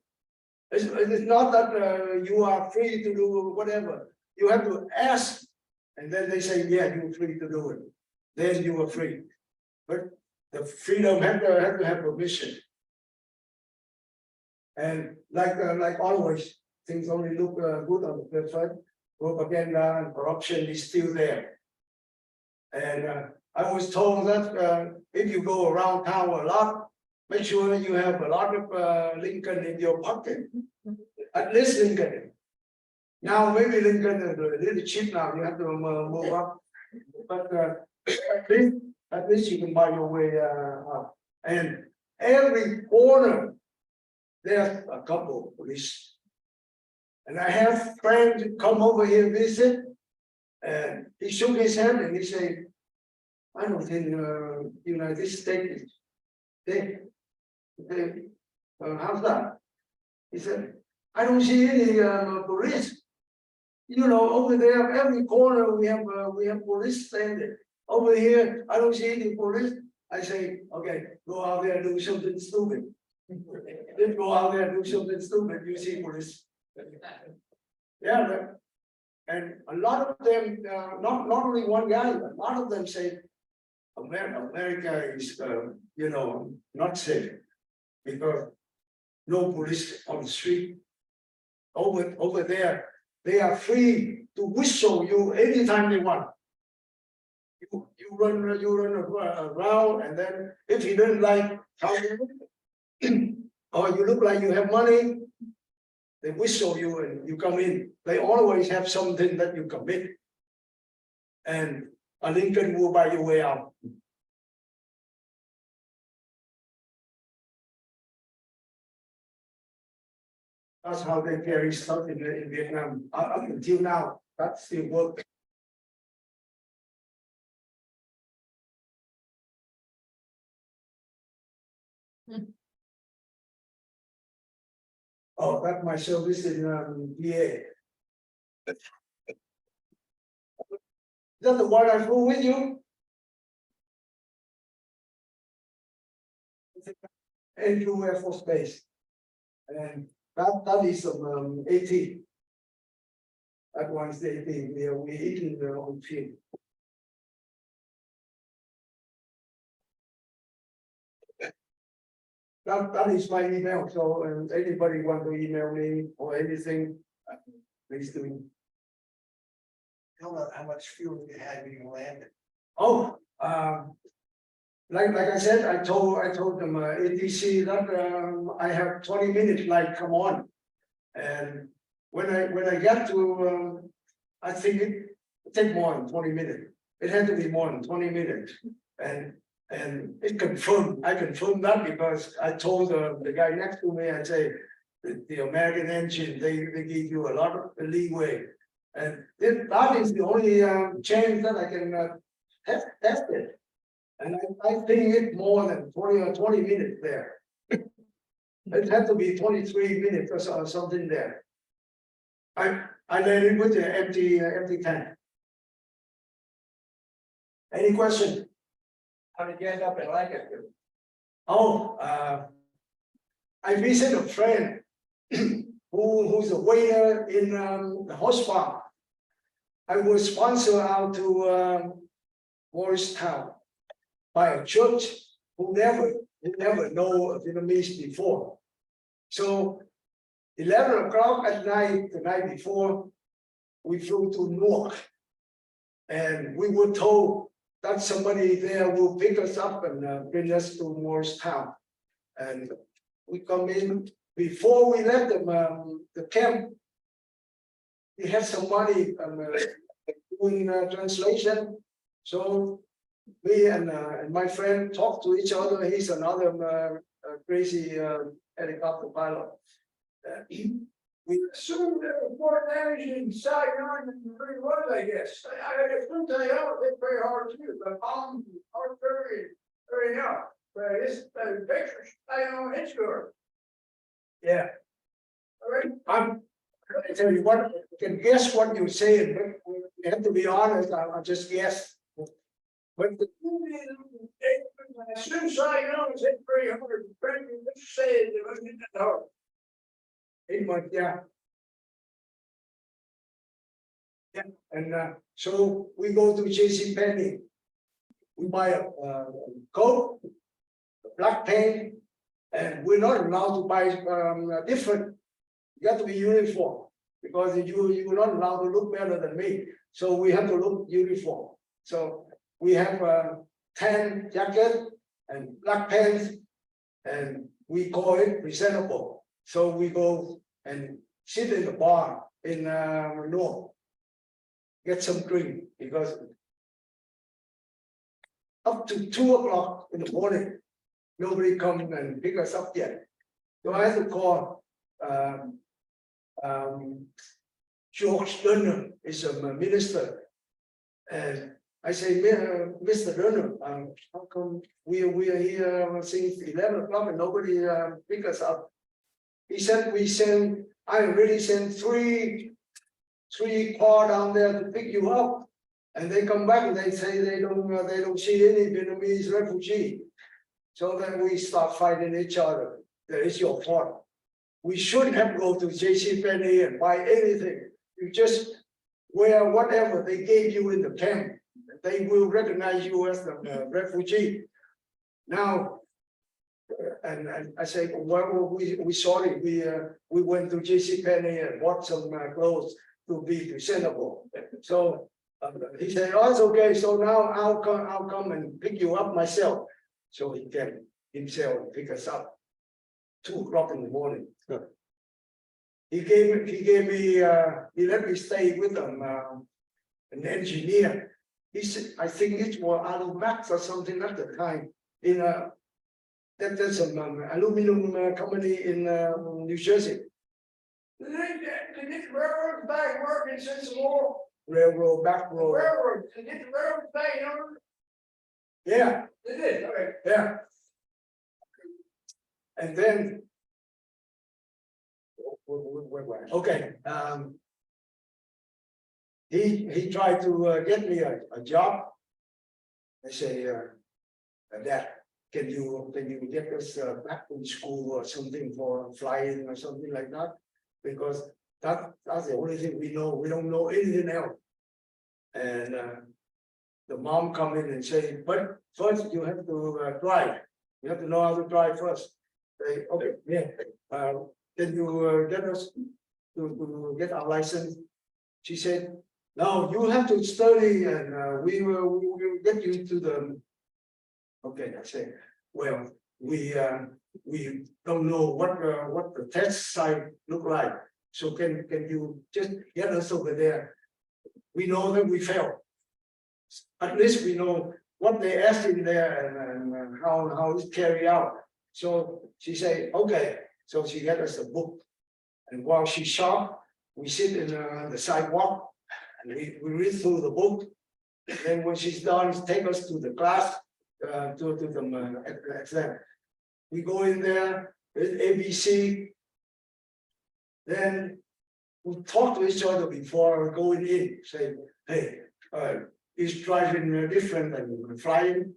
It's not that you are free to do whatever. You have to ask, and then they say, yeah, you're free to do it. Then you are free. But the freedom have to have permission. And like always, things only look good on the website. Propaganda and corruption is still there. And I was told that if you go around town a lot, make sure you have a lot of Lincoln in your pocket. At least Lincoln. Now maybe Lincoln is a little cheap now. You have to move up, but at least you can buy your way up. And every corner there's a couple of police. And I have friends who come over here visit, and he shook his hand and he said, I don't think United States how's that? He said, I don't see any police. You know, over there, every corner we have police standing. Over here, I don't see any police. I say, okay, go out there and do something stupid. Then go out there and do something stupid, you see police. Yeah, and a lot of them, not only one guy, a lot of them say, America is, not safe because no police on the street. Over there, they are free to whistle you anytime they want. You run around, and then if you don't like how you look, or you look like you have money, they whistle you and you come in. They always have something that you commit, and a Lincoln will buy your way out. That's how they carry stuff in Vietnam up until now. That still works. Oh, that's my service in VA. Is that the one I flew with you? Andrew Air Force Base. And that is 18. That one is the 18. We eating on field. That is my email. So anybody want to email me or anything, please do. How much fuel you had when you landed? Oh, like I said, I told them ATC that I have 20 minutes. Like, come on. And when I got to, I think it take more than 20 minutes. It had to be more than 20 minutes, and it confirmed. I confirmed that because I told the guy next to me. I say the American engine, they give you a lot of leeway, and that is the only chance that I can test it. And I think it more than 20 or 20 minutes there. It had to be 23 minutes or something there. I landed with the empty tank. Any question? How did you end up in Lancaster? Oh, I visit a friend who's a waiter in the horse farm. I was sponsored out to Morristown by a church who never know Vietnamese before. So 11 o'clock at night, the night before, we flew to Newark, and we were told that somebody there will pick us up and bring us to Morristown. And we come in. Before we left the camp, we had some money doing translation. So me and my friend talked to each other. He's another crazy helicopter pilot. We assumed there were more damage in Saigon than there really was, I guess. I couldn't tell you how it's very hard to do, but palms are very hard. But it's picture, it's good. Yeah. All right. I'm gonna tell you what, I can guess what you're saying, but you have to be honest, I'll just guess. But the as soon as Saigon was hit very hard, the president said it wasn't that hard. 8 months, yeah. Yeah, and so we go to JCPenney. We buy a coat, a black paint, And we're not allowed to buy different. You have to be uniform because you're not allowed to look better than me. So we have to look uniform. So we have tan jacket and black pants, and we call it presentable. So we go and sit in the bar in North, get some drink because up to 2 o'clock in the morning, nobody come and pick us up yet. So I have to call George Dunner is a minister, and I say, Mr. Dunner, how come we are here since 11 o'clock and nobody pick us up? He said I already sent three car down there to pick you up, and they come back and they say they don't see any Vietnamese refugee. So then we start fighting each other. That is your fault. We shouldn't have go to JCPenney and buy anything. You just wear whatever they gave you in the camp. They will recognize you as the refugee. Now, and I say, well, we sorry, we went to JCPenney and bought some clothes to be presentable. So he said, oh, it's okay. So now I'll come and pick you up myself. So he can himself pick us up 2 o'clock in the morning. Sure. He let me stay with him, an engineer. He said, I think it was Allvets or something at the time. There's an aluminum company in New Jersey. Did this railroad back working since the war? Railroad, back road. Railroad, did this railroad back, you know? Yeah. It is, okay. Yeah. And then, okay, he tried to get me a job. I say, Dad, can you get us back in school or something for flying or something like that? Because that's the only thing we know. We don't know anything else. And the mom come in and say, but first you have to drive. You have to know how to drive first. Say, okay, yeah. Can you get us to get our license? She said, no, you have to study, and we will get you to the. Okay, I said, well, we don't know what the test site look like. So can you just get us over there? We know that we failed. At least we know what they asked in there and how it's carried out. So she said, okay. So she got us a book, and while she shop, we sit in the sidewalk and we read through the book. And then when she's done, she take us to the class, to the exam. We go in there with ABC. Then we talk to each other before going in. Say, hey, is driving different than flying?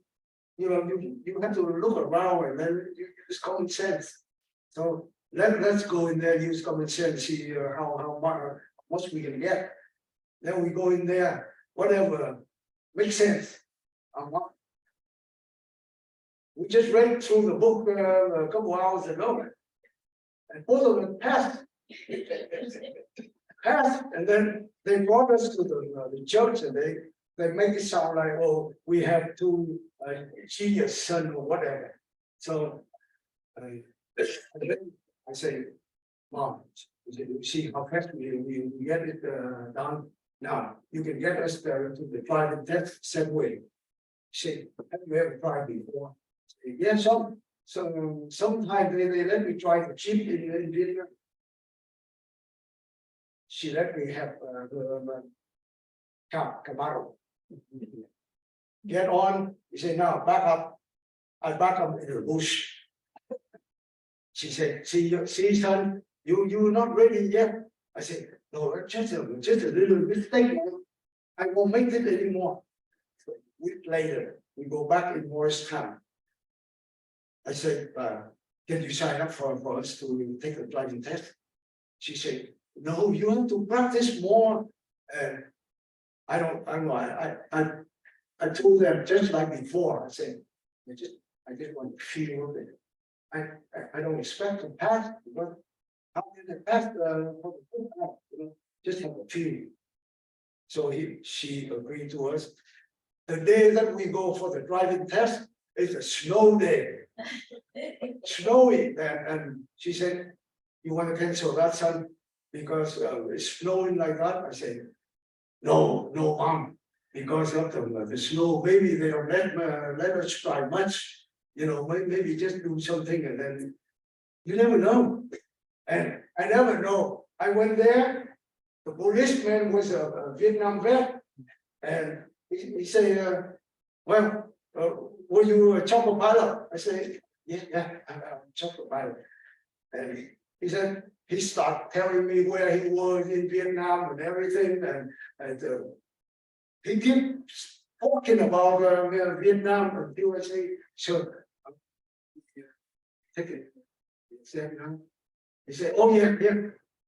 You know, you have to look around and then you use common sense. So let's go in there, use common sense, see how much we can get. Then we go in there, whatever makes sense. We just read through the book a couple hours ago, and both of them passed. And then they brought us to the church, and they make it sound like, oh, we have 2 genius son or whatever. So I say, Mom, you see how fast we get it done. Now you can get us to the private test segway. Say, have you ever tried before? Say, yeah, sometimes they let me try the Jeep in Vietnam. She let me have the Camaro. Get on. You say, now back up. I back up in the bush. She said, see, son, you're not ready yet. I said, no, just a little mistake. I won't make it anymore. So a week later, we go back in Morristown. I said, can you sign up for us to take a driving test? She said, no, you have to practice more. And I don't know. I told them just like before. I said, I just want to feel it. I don't expect to pass, but how can I pass for the full time, just have a feeling. So she agreed to us. The day that we go for the driving test, it's a snow day. Snowy, and she said, you want to cancel that, son, because it's snowing like that? I said, no, mom, because of the snow, maybe they don't let us try much, maybe just do something, and then you never know. And I never know. I went there, the policeman was a Vietnam vet, and he said, well, were you a chopper pilot? I said, yeah, I'm a chopper pilot. And he said, he started telling me where he was in Vietnam and everything, and he keeps talking about Vietnam and USA. So take it. He said, oh yeah,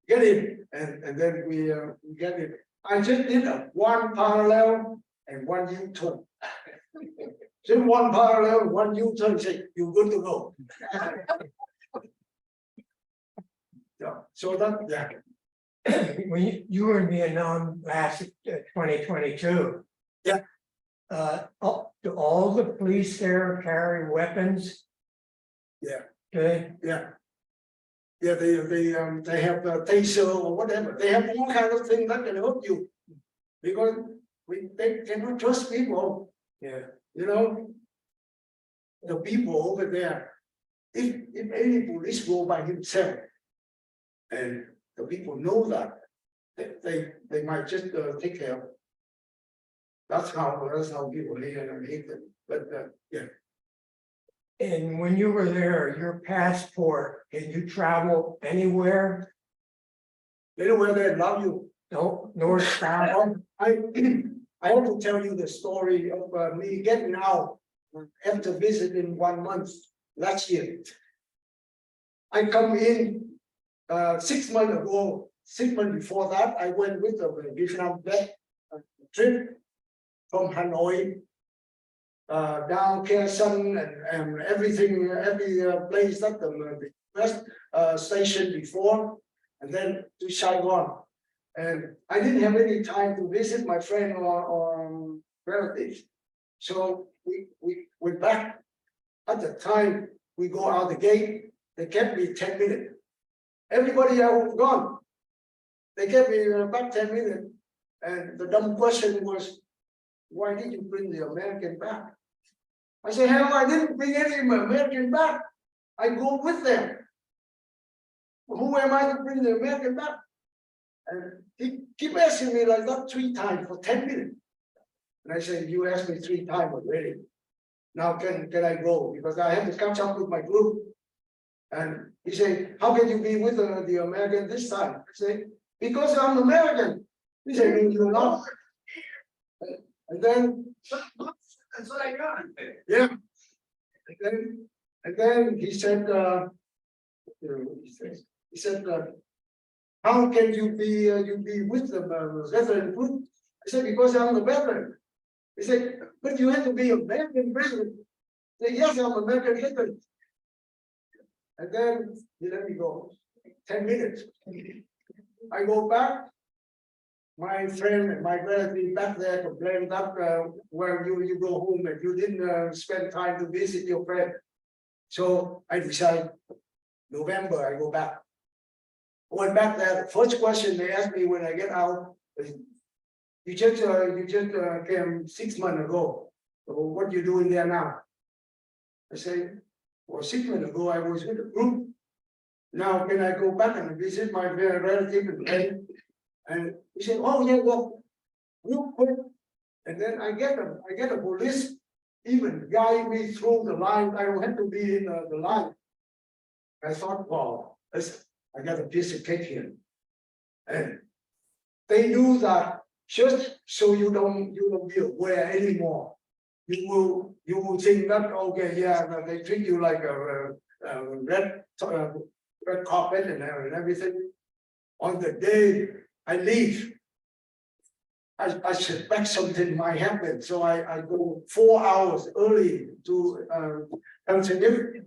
get it. And then we get it. I just did one parallel and one U-turn. Just one parallel, one U-turn, say, you're good to go. Yeah, so that, yeah. When you were in Vietnam last 2022. Yeah. Do all the police there carry weapons? Yeah. Okay, Yeah. Yeah, they have the taser or whatever. They have all kind of things that can hurt you. Because they cannot trust people. yeah. The people over there, if any police go by himself, and the people know that, they might just take care of it. That's how people hate them. But yeah. And when you were there, your passport, can you travel anywhere? Anywhere they love you. No, north, south? I have to tell you the story of me getting out after visiting 1 month last year. I come in 6 months ago, 6 months before that, I went with a Vietnam vet trip from Hanoi down Khe Sanh and everything, every place that the best station before, and then to Saigon. And I didn't have any time to visit my friend or relatives. So we went back. At the time we go out the gate, they kept me 10 minutes. Everybody else was gone. They kept me back 10 minutes. And the dumb question was, why did you bring the American back? I said, hell, I didn't bring any American back. I go with them. Who am I to bring the American back? And he keep asking me like that 3 times for 10 minutes. And I said, you asked me 3 times already. Now can I go? Because I have to catch up with my group. And he said, how can you be with the American this time? I said, because I'm American. He said, you're not. And then That's what I got. yeah. And then he said, how can you be with the veteran group? I said, because I'm a veteran. He said, but you have to be American president. I said, yes, I'm American veteran. And then he let me go. 10 minutes. I go back. My friend and my relative back there complained that when you go home and you didn't spend time to visit your friend. So I decided November I go back. I went back there. The first question they asked me when I get out is, you just came 6 months ago. So what are you doing there now? I say, well, 6 months ago I was with a group. Now can I go back and visit my relative and And he said, oh yeah, well, real quick. And then I get a police even guide me through the line. I don't have to be in the line. I thought, wow, I got a piece of cake here. And they do that just so you don't be aware anymore. You will think that, okay, yeah, they treat you like a red carpet and everything. On the day I leave, I suspect something might happen, so I go 4 hours early to Tanzania.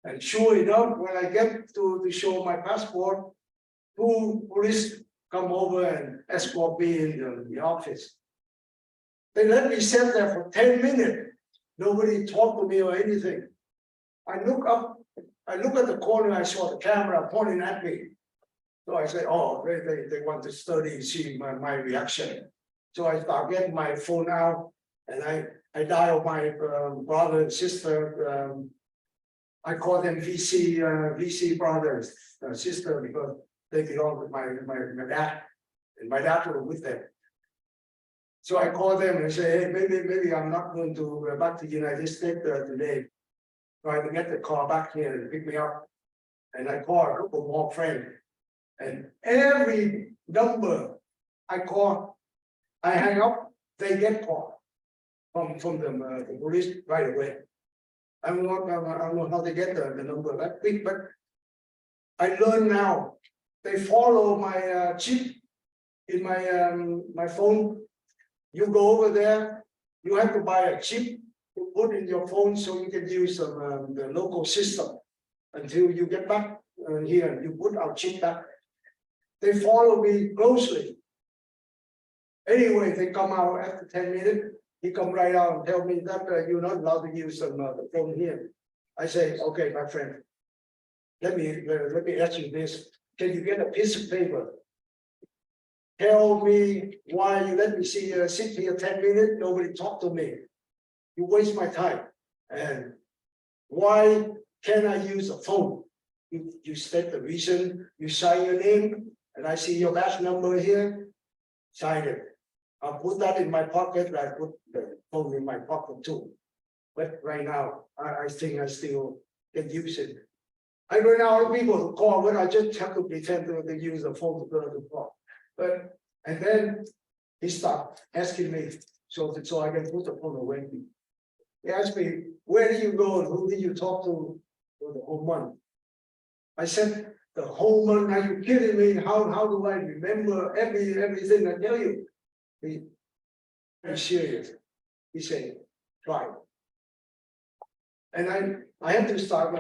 And sure enough, when I get to show my passport, two police come over and escort me in the office. They let me sit there for 10 minutes. Nobody talked to me or anything. I look up, I look at the corner, I saw the camera pointing at me. So I said, oh, they want to study, see my reaction. So I start getting my phone out and I dial my brother and sister. I call them VC brothers, sister, because they belong with my dad, and my dad was with them. So I call them and say, hey, maybe I'm not going to go back to the United States today. Try to get the car back here and pick me up. And I call a couple more friends. And every number I call, I hang up, they get called from the police right away. I don't know how they get the number that quick, but I learn now. They follow my chip in my phone. You go over there, you have to buy a chip to put in your phone so you can use the local system until you get back here. You put our chip back. They follow me closely. Anyway, they come out after 10 minutes. He come right out and tell me that you're not allowed to use the phone here. I say, okay, my friend, let me ask you this. Can you get a piece of paper? Tell me why you let me sit here 10 minutes, nobody talk to me. You waste my time. And why can't I use a phone? You state the reason, you sign your name, and I see your badge number here, sign it. I'll put that in my pocket, I put the phone in my pocket too. But right now, I think I still can use it. I run out of people to call, but I just have to pretend to use the phone to go to the call. But, and then he stopped asking me, so I can put the phone away. He asked me, where did you go and who did you talk to for the whole month? I said, the whole month, are you kidding me? How do I remember everything I tell you? He's serious. He said, try. And I had to start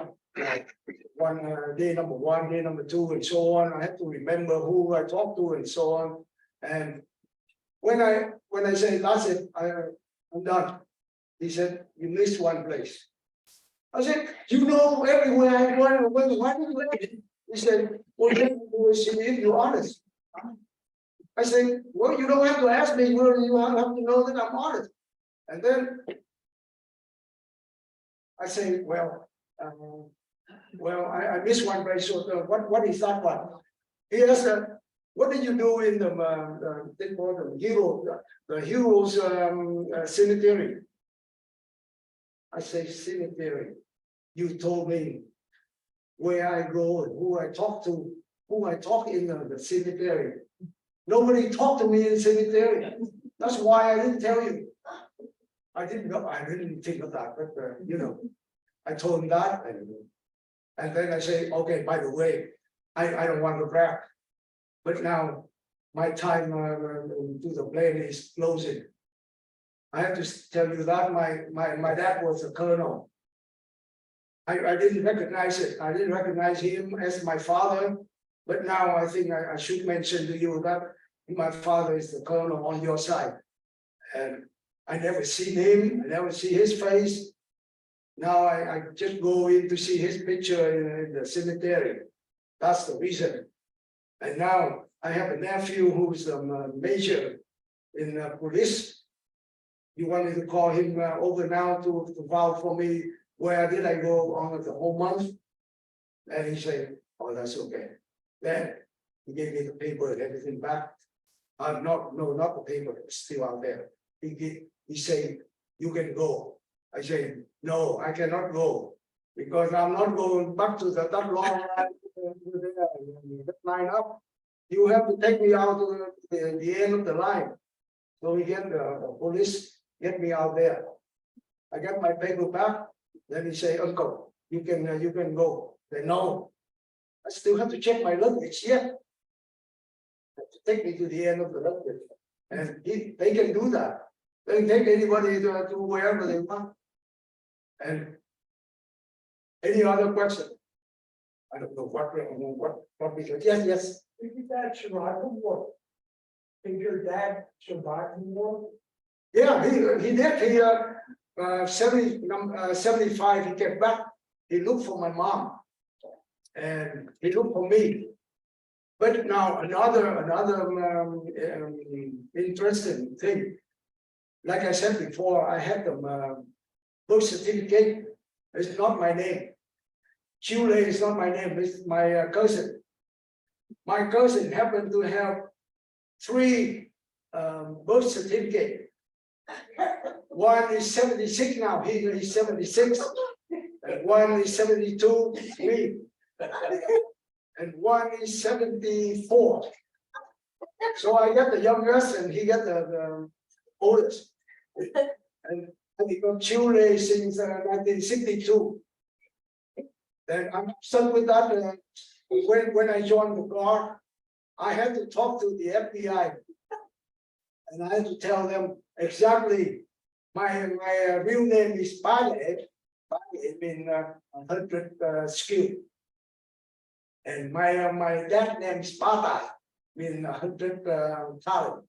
day number one, day number two, and so on. I had to remember who I talked to and so on. And when I say that's it, I'm done. He said, you missed one place. I said, you know everywhere I go, why did you let it? He said, well, if you're honest. I said, well, you don't have to ask me, you have to know that I'm honest. And then I say, well, I missed one place. So what is that one? He asked, what did you do in the heroes cemetery? I say, cemetery. You told me where I go and who I talk to, who I talk in the cemetery. Nobody talked to me in cemetery. That's why I didn't tell you. I didn't think of that, but you know, I told him that, and then I say, okay, by the way, I don't want to brag, but now my time to the plane is closing. I have to tell you that my dad was a colonel. I didn't recognize it. I didn't recognize him as my father, but now I think I should mention to you that my father is the colonel on your side. And I never seen him, I never see his face. Now I just go in to see his picture in the cemetery. That's the reason. And now I have a nephew who's a major in police. You wanted to call him over now to vouch for me. Where did I go on the whole month? And he said, oh, that's okay. Then he gave me the paper and everything back. Not the paper, it's still out there. He said, you can go. I said, no, I cannot go because I'm not going back to that long line up. You have to take me out to the end of the line. So we get the police get me out there. I got my paper back. Then he say, uncle, you can go. They no, I still have to check my luggage yet. Take me to the end of the luggage, and they can do that. They can take anybody to wherever they want. And Any other question? I don't know what we can, yes. Did your dad survive the war? Did your dad survive the war? Yeah, he did, 75, he came back, he looked for my mom. And he looked for me. But now another interesting thing. Like I said before, I had the birth certificate, it's not my name. Chieu is not my name, it's my cousin. My cousin happened to have 3 birth certificates. One is 76 now, he's 76. And one is 72, me. And one is 74. So I got the youngest and he got the oldest. And he got Chieu since 1962. And I'm stuck with that. When I joined the Guard, I had to talk to the FBI. And I had to tell them exactly my real name is Pale. Pale means 100 skill. And my dad name is Pata, means 100 talent.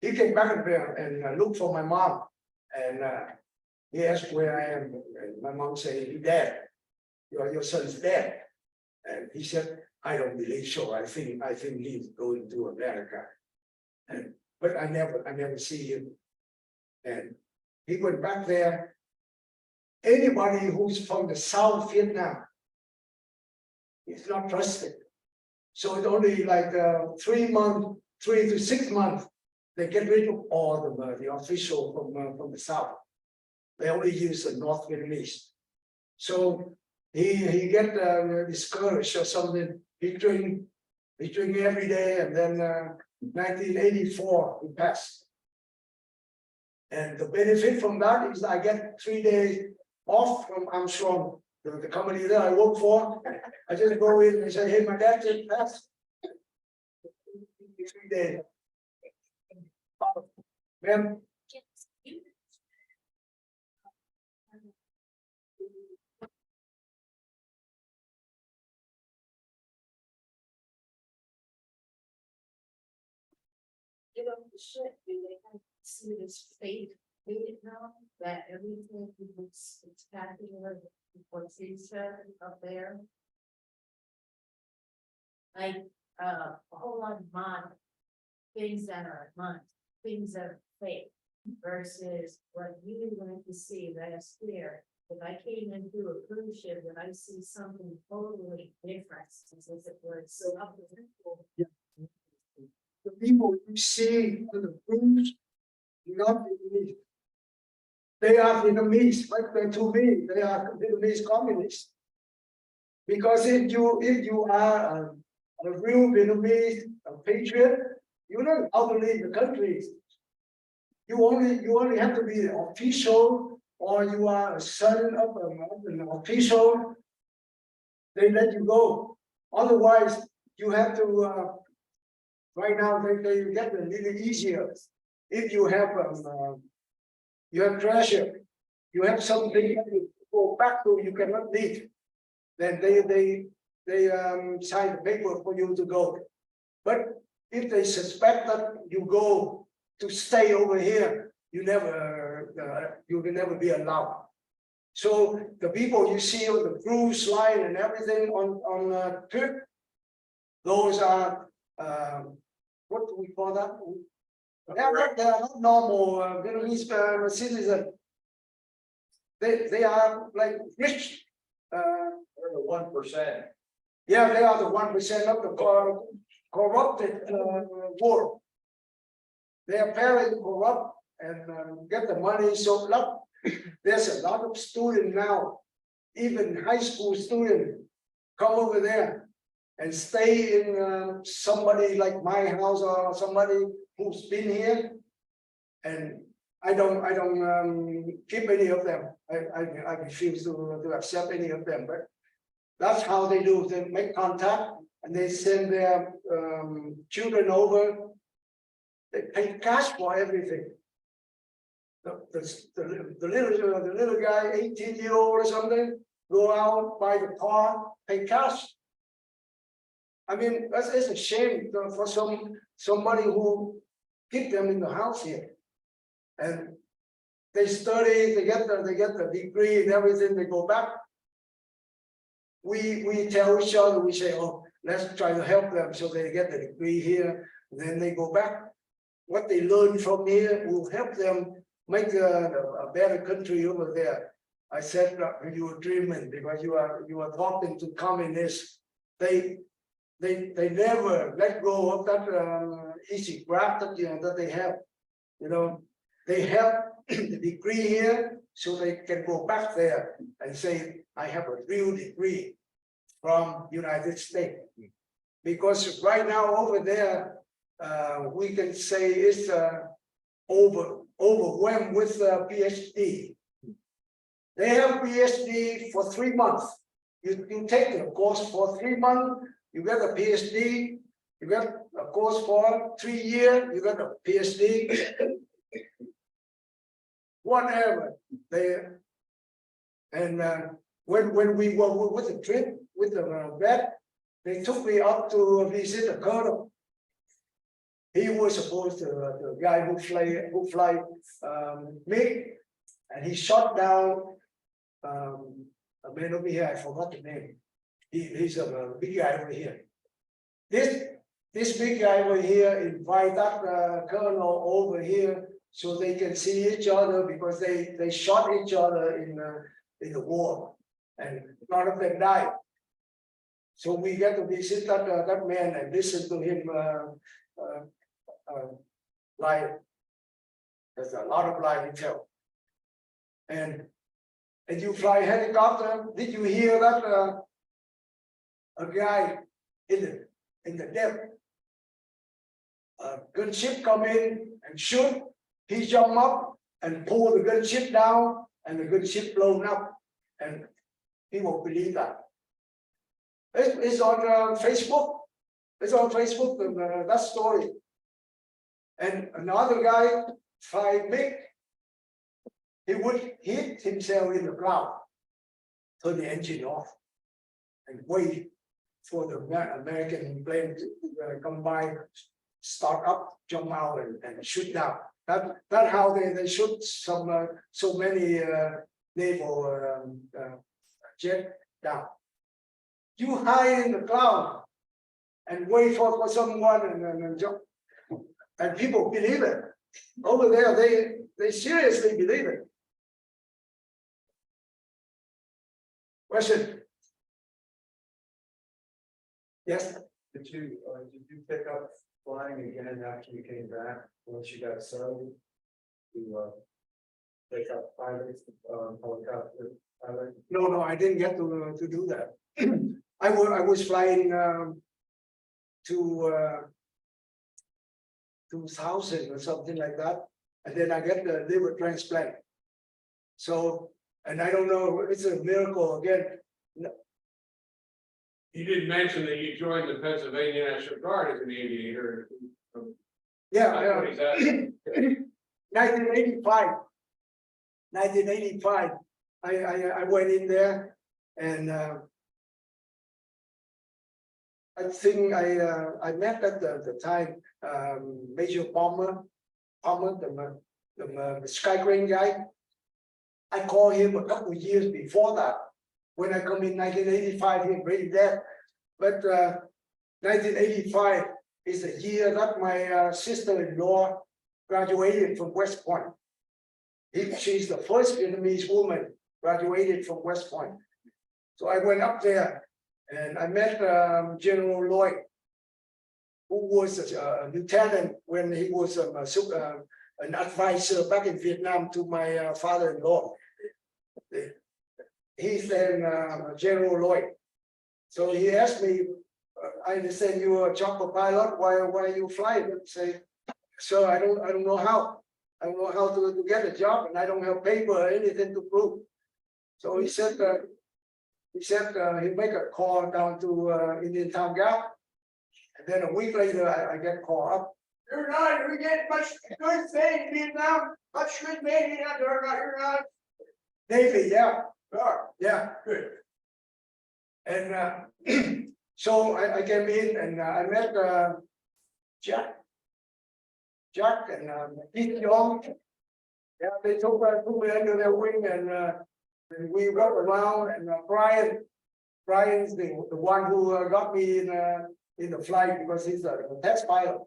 He came back there and looked for my mom. And he asked where I am. And my mom said, he's dead. Your son's dead. And he said, I don't believe so. I think he's going to America. And but I never see him. And he went back there. Anybody who's from the South Vietnam is not trusted. So it's only like 3 months, 3 to 6 months, they get rid of all the official from the South. They only use the North Vietnamese. So he get discouraged or something. He drink every day, and then 1984 he passed. And the benefit from that is I get 3 days off from Armstrong, the company that I work for. I just go in and say, hey, my dad just passed. 3 days. Ma'am? You know, the ship, do they have to see this fate Vietnam, that everything looks spectacular, what's said up there? Like, a whole lot of things that are things that are fake versus what you went to see last year. If I came into a cruise ship and I see something totally different, since it was so unbelievable. The people you see on the cruise, not Vietnamese. They are Vietnamese, but to me, they are Vietnamese communists. Because if you are a real Vietnamese, a patriot, you don't how to leave the country. You only have to be an official, or you are a son of an official. They let you go. Otherwise, you have to. Right now, they get a little easier. If you have treasure, you have something that you go back to, you cannot leave. Then they sign the paper for you to go. But if they suspect that you go to stay over here, you will never be allowed. So the people you see on the cruise line and everything on trip, those are what do we call that? They are not normal Vietnamese citizens. They are like rich. They're the 1%. Yeah, they are the 1% of the corrupted world. They are very corrupt and get the money. So there's a lot of students now, even high school students, come over there and stay in somebody like my house or somebody who's been here. And I don't keep any of them. I refuse to accept any of them. But that's how they do. They make contact and they send their children over. They pay cash for everything. the little guy, 18-year-old or something, go out, buy the car, pay cash. I mean, it's a shame for somebody who keep them in the house here. And they study, they get the degree and everything, they go back. We tell each other, we say, oh, let's try to help them so they get the degree here, then they go back. What they learn from here will help them make a better country over there. I said you were dreaming because you are talking to communists. They never let go of that easy grab that they have. You know, they have the degree here, so they can go back there and say, I have a real degree from United States. Because right now over there, we can say it's overwhelmed with PhD. They have PhD for 3 months. You take the course for 3 months, you get a PhD. You get a course for 3 years, you get a PhD. Whatever. When we were with the trip with the vet, they took me up to visit the colonel. He was supposed to the guy who fly MiG, and he shot down a man over here. I forgot the name. He's a big guy over here. This big guy over here invite that colonel over here so they can see each other, because they shot each other in the war, and none of them died. So we get to visit that man and listen to him lie. There's a lot of lie he tell. And you fly helicopter. Did you hear that a guy in the depth, a gunship come in and shoot? He jump up and pull the gunship down, and the gunship blown up, and people believe that. It's on Facebook. It's on Facebook, that story. And another guy fly MiG. He would hit himself in the ground, turn the engine off, and wait for the American plane to come by, start up, jump out, and shoot down. That's how they shoot so many naval jet down. You hide in the cloud and wait for someone and jump, and people believe it. Over there, they seriously believe it. Question? Yes. Did you pick up flying again after you came back, once you got settled? To pick up pilots, helicopter pilot? No, I didn't get to do that. I was flying to 2000 or something like that, and then I get the liver transplant. So, and I don't know, it's a miracle again. You did mention that you joined the Pennsylvania National Guard as an aviator. Yeah, What is that? 1985. 1985. I went in there, and I think I met at the time Major Palmer, the Sky Crane guy. I called him a couple of years before that. When I come in 1985, he already dead. But 1985 is the year that my sister-in-law graduated from West Point. She's the first Vietnamese woman graduated from West Point. So I went up there and I met General Lloyd, who was a lieutenant when he was an advisor back in Vietnam to my father-in-law. He's then General Lloyd. So he asked me, I understand you are a chopper pilot, why are you flying? I say, so I don't know how. I don't know how to get a job, and I don't have paper or anything to prove. So he said he'd make a call down to Indian Town Gap. And then a week later, I get called up You're not, we get much good thing in Vietnam, much good thing in Vietnam, you're not. Navy, yeah, yeah, good. And so I came in and I met Jack. Jack and Pete Young. Yeah, they took me under their wing and we walked around and Brian's the one who got me in the flight because he's a test pilot.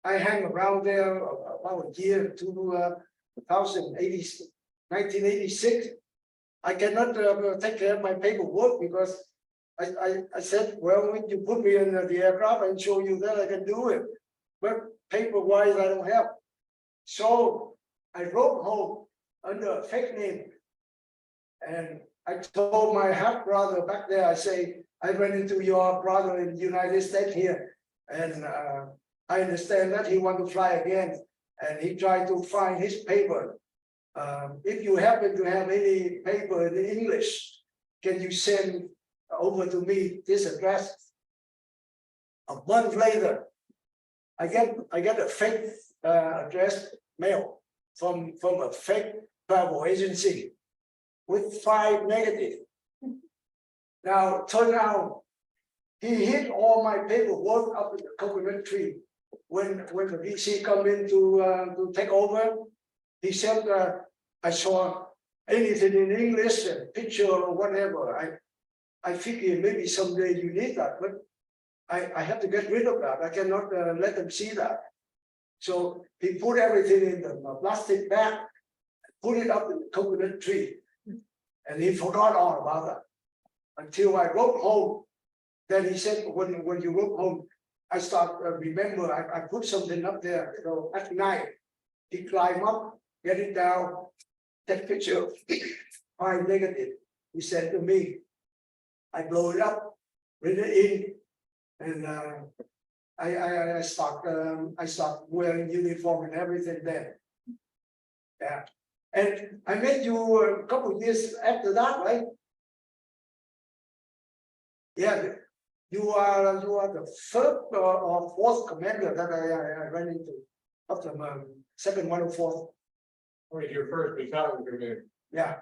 I hang around there about a year to 1986. I cannot take care of my paperwork because I said, well, when you put me in the aircraft and show you that I can do it. But paper-wise, I don't have. So I wrote home under a fake name. And I told my half brother back there, I say, I ran into your brother in the United States here. And I understand that he want to fly again. And he tried to find his paper. If you happen to have any paper in English, can you send over to me this address? A month later, I get a fake address mail from a fake travel agency with 5 negatives. Now, turn out he hid all my paperwork up in the coconut tree. When the VC come in to take over, he said, I saw anything in English, a picture or whatever. I figured maybe someday you need that, but I have to get rid of that. I cannot let them see that. So he put everything in the plastic bag, put it up in the coconut tree, and he forgot all about that. Until I wrote home, then he said, when you wrote home, I start remember I put something up there. So at night, he climb up, get it down, take picture, 5 negative. He said to me, I blow it up, bring it in, and I start wearing uniform and everything there. Yeah, and I met you a couple of years after that, right? Yeah, you are the 3rd or 4th commander that I ran into after second 104th. Or your first battalion commander. Yeah.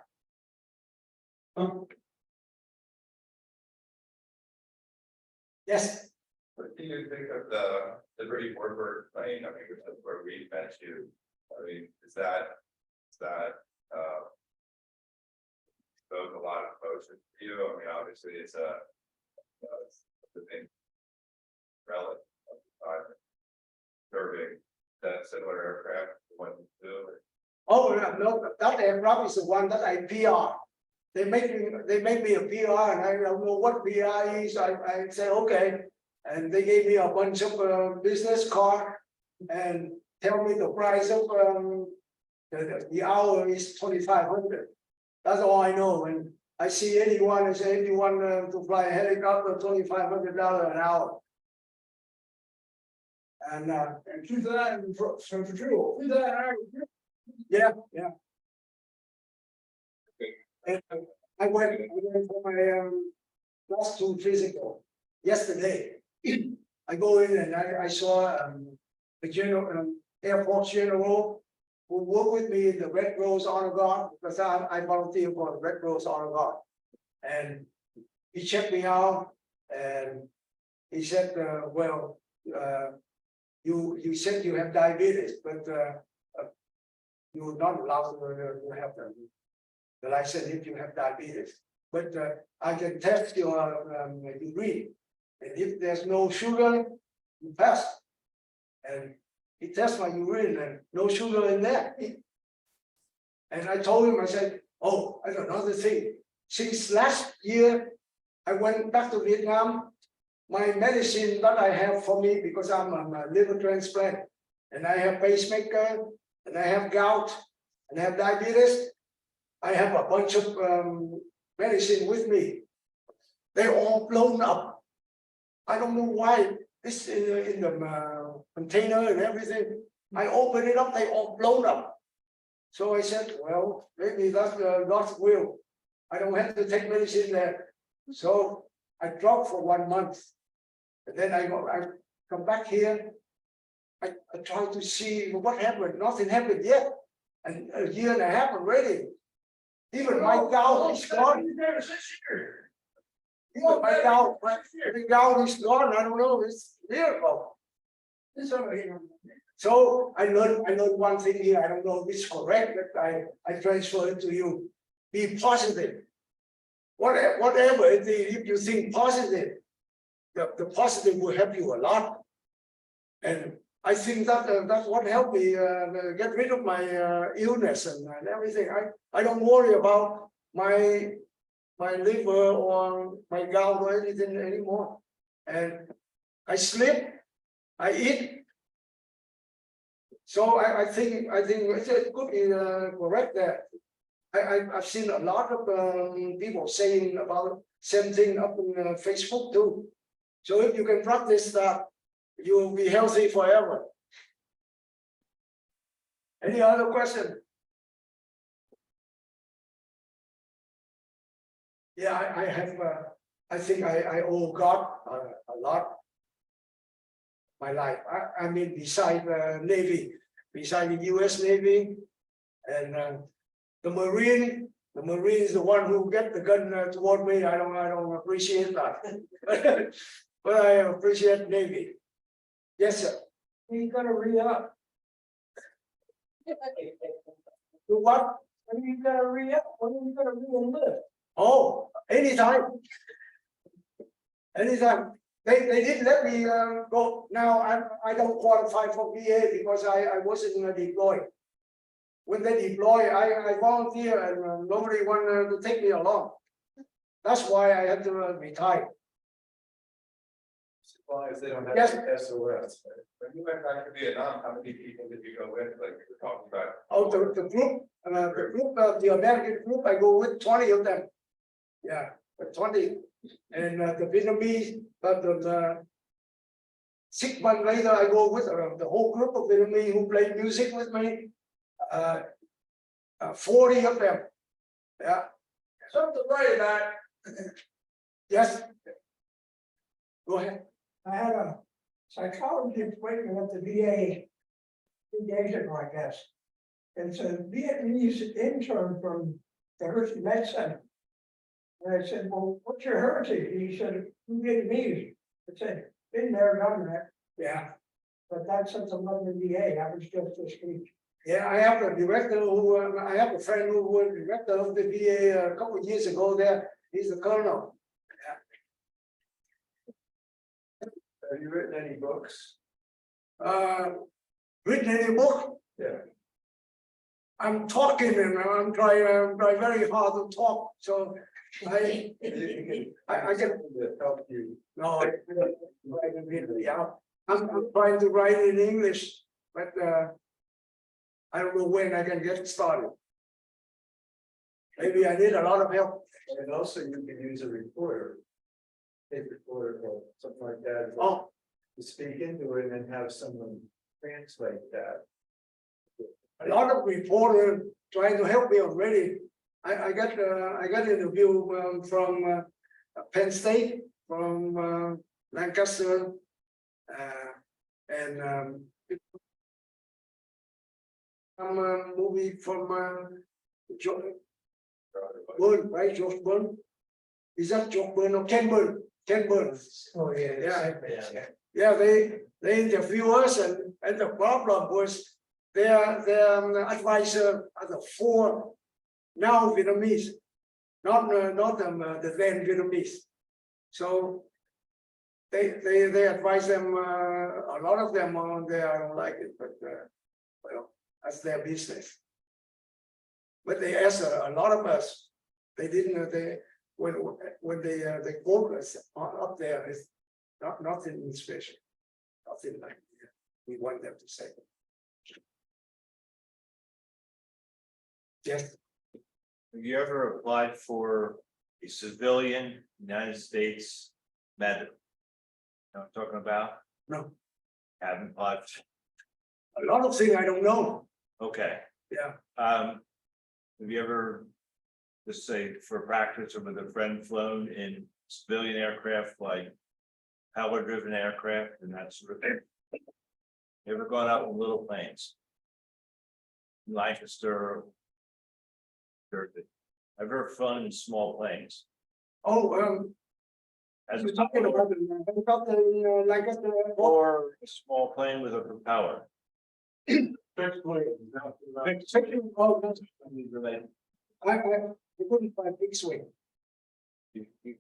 Yes. What do you think of the Brady Warbird plane? I mean, that's where we met you. I mean, is that both a lot of emotion for you? I mean, obviously it's the thing relic of the time serving that similar aircraft, the one you do. Oh no, that aircraft is the one that I PR. They make me a PR, and I don't know what PR is. I say okay, and they gave me a bunch of business card and tell me the price of the hour is 2,500. That's all I know. And I see anyone and say, if you want to fly a helicopter, $2,500 an hour. And choose that for true. Yeah. And I went for my last 2 physical yesterday. I go in and I saw the general Air Force general who worked with me in the Red Rose Honor Guard because I volunteer for the Red Rose Honor Guard. And he checked me out and he said, well, you said you have diabetes, but you're not allowed to have the license if you have diabetes. But I can test your urine, and if there's no sugar, you pass. And he tests my urine and no sugar in there. And I told him, I said, oh, I got another thing. Since last year, I went back to Vietnam. My medicine that I have for me, because I'm a liver transplant, and I have pacemaker, and I have gout, and I have diabetes. I have a bunch of medicine with me. They're all blown up. I don't know why. This in the container and everything. I open it up, they all blown up. So I said, well, maybe that's God's will. I don't have to take medicine there. So I dropped for 1 month. And then I come back here. I try to see what happened, nothing happened yet, and a year and a half already. Even my gout is gone. Even my gout is gone, I don't know, it's miracle. So I learned one thing here, I don't know if it's correct, but I transfer it to you. Be positive. Whatever it is, if you think positive, the positive will help you a lot. And I think that's what helped me get rid of my illness and everything. I don't worry about my liver or my gout or anything anymore. And I sleep, I eat. So I think it could be correct that I've seen a lot of people saying about same thing up on Facebook too. So if you can practice that, you will be healthy forever. Any other question? Yeah, I have. I think I owe God a lot. My life. I mean, beside Navy, beside the U.S. Navy, and the Marine. The Marine is the one who get the gun toward me. I don't appreciate that, but I appreciate Navy. Yes, sir. You gotta re-up. Do what? When are you gonna re-up? When are you gonna re-enlist? Oh, anytime. Anytime. They didn't let me go. Now I don't qualify for VA because I wasn't deployed. When they deploy, I volunteer and nobody wanted to take me along. That's why I had to retire. As long as they don't have Yes. SOS. When you went back to Vietnam, how many people did you go with? Like we were talking about. Oh, the group, the American group, I go with 20 of them. Yeah, 20. And the Vietnamese, but the 6 months later, I go with the whole group of Vietnamese who play music with me. 40 of them. Yeah. Something right about. Yes. Go ahead. I had a psychology appointment at the VA 2 days ago, I guess. It's a Vietnamese intern from the Hershey Med Center. And I said, well, what's your heritage? He said, Vietnamese. I said, been there, done that. Yeah. But that's at the London VA. I was just this week. Yeah, I have a director who, I have a friend who was director of the VA a couple of years ago there. He's a colonel. Have you written any books? Written any book? Yeah. I'm talking and I'm trying very hard to talk. So I can To help you. no, yeah. I'm trying to write in English, but I don't know when I can get started. Maybe I need a lot of help. And also you can use a recorder. Tape recorder or something like that. Oh, To speak into it and have someone translate that. a lot of reporters trying to help me already. I got an interview from Penn State, from Lancaster, and movie from George Burn, right? George Burn. Is that George Burn or Ken Burn? Ken Burn. Oh, Yeah. Yeah, they interview us, and the problem was their advisor are the 4 now Vietnamese, not the then Vietnamese. So they advise them, a lot of them on there. I don't like it, but well, that's their business. But they asked a lot of us. They didn't. When they quote us up there, it's nothing special, nothing like we want them to say. Yes. Have you ever applied for a civilian United States medical? You know what I'm talking about? No. Haven't applied. A lot of things I don't know. Okay. Yeah. Have you ever, let's say for practice or with a friend flown in civilian aircraft like power driven aircraft and that sort of thing. You ever gone out with little planes? Lancaster. Jersey. I've ever flown in small planes. Oh, As you're a talking about the helicopter, like at the. or a small plane with a propeller. I couldn't find big swing. Thank you.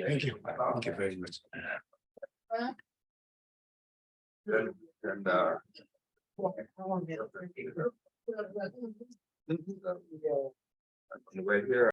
Thank you. Thank you very much. And, right here.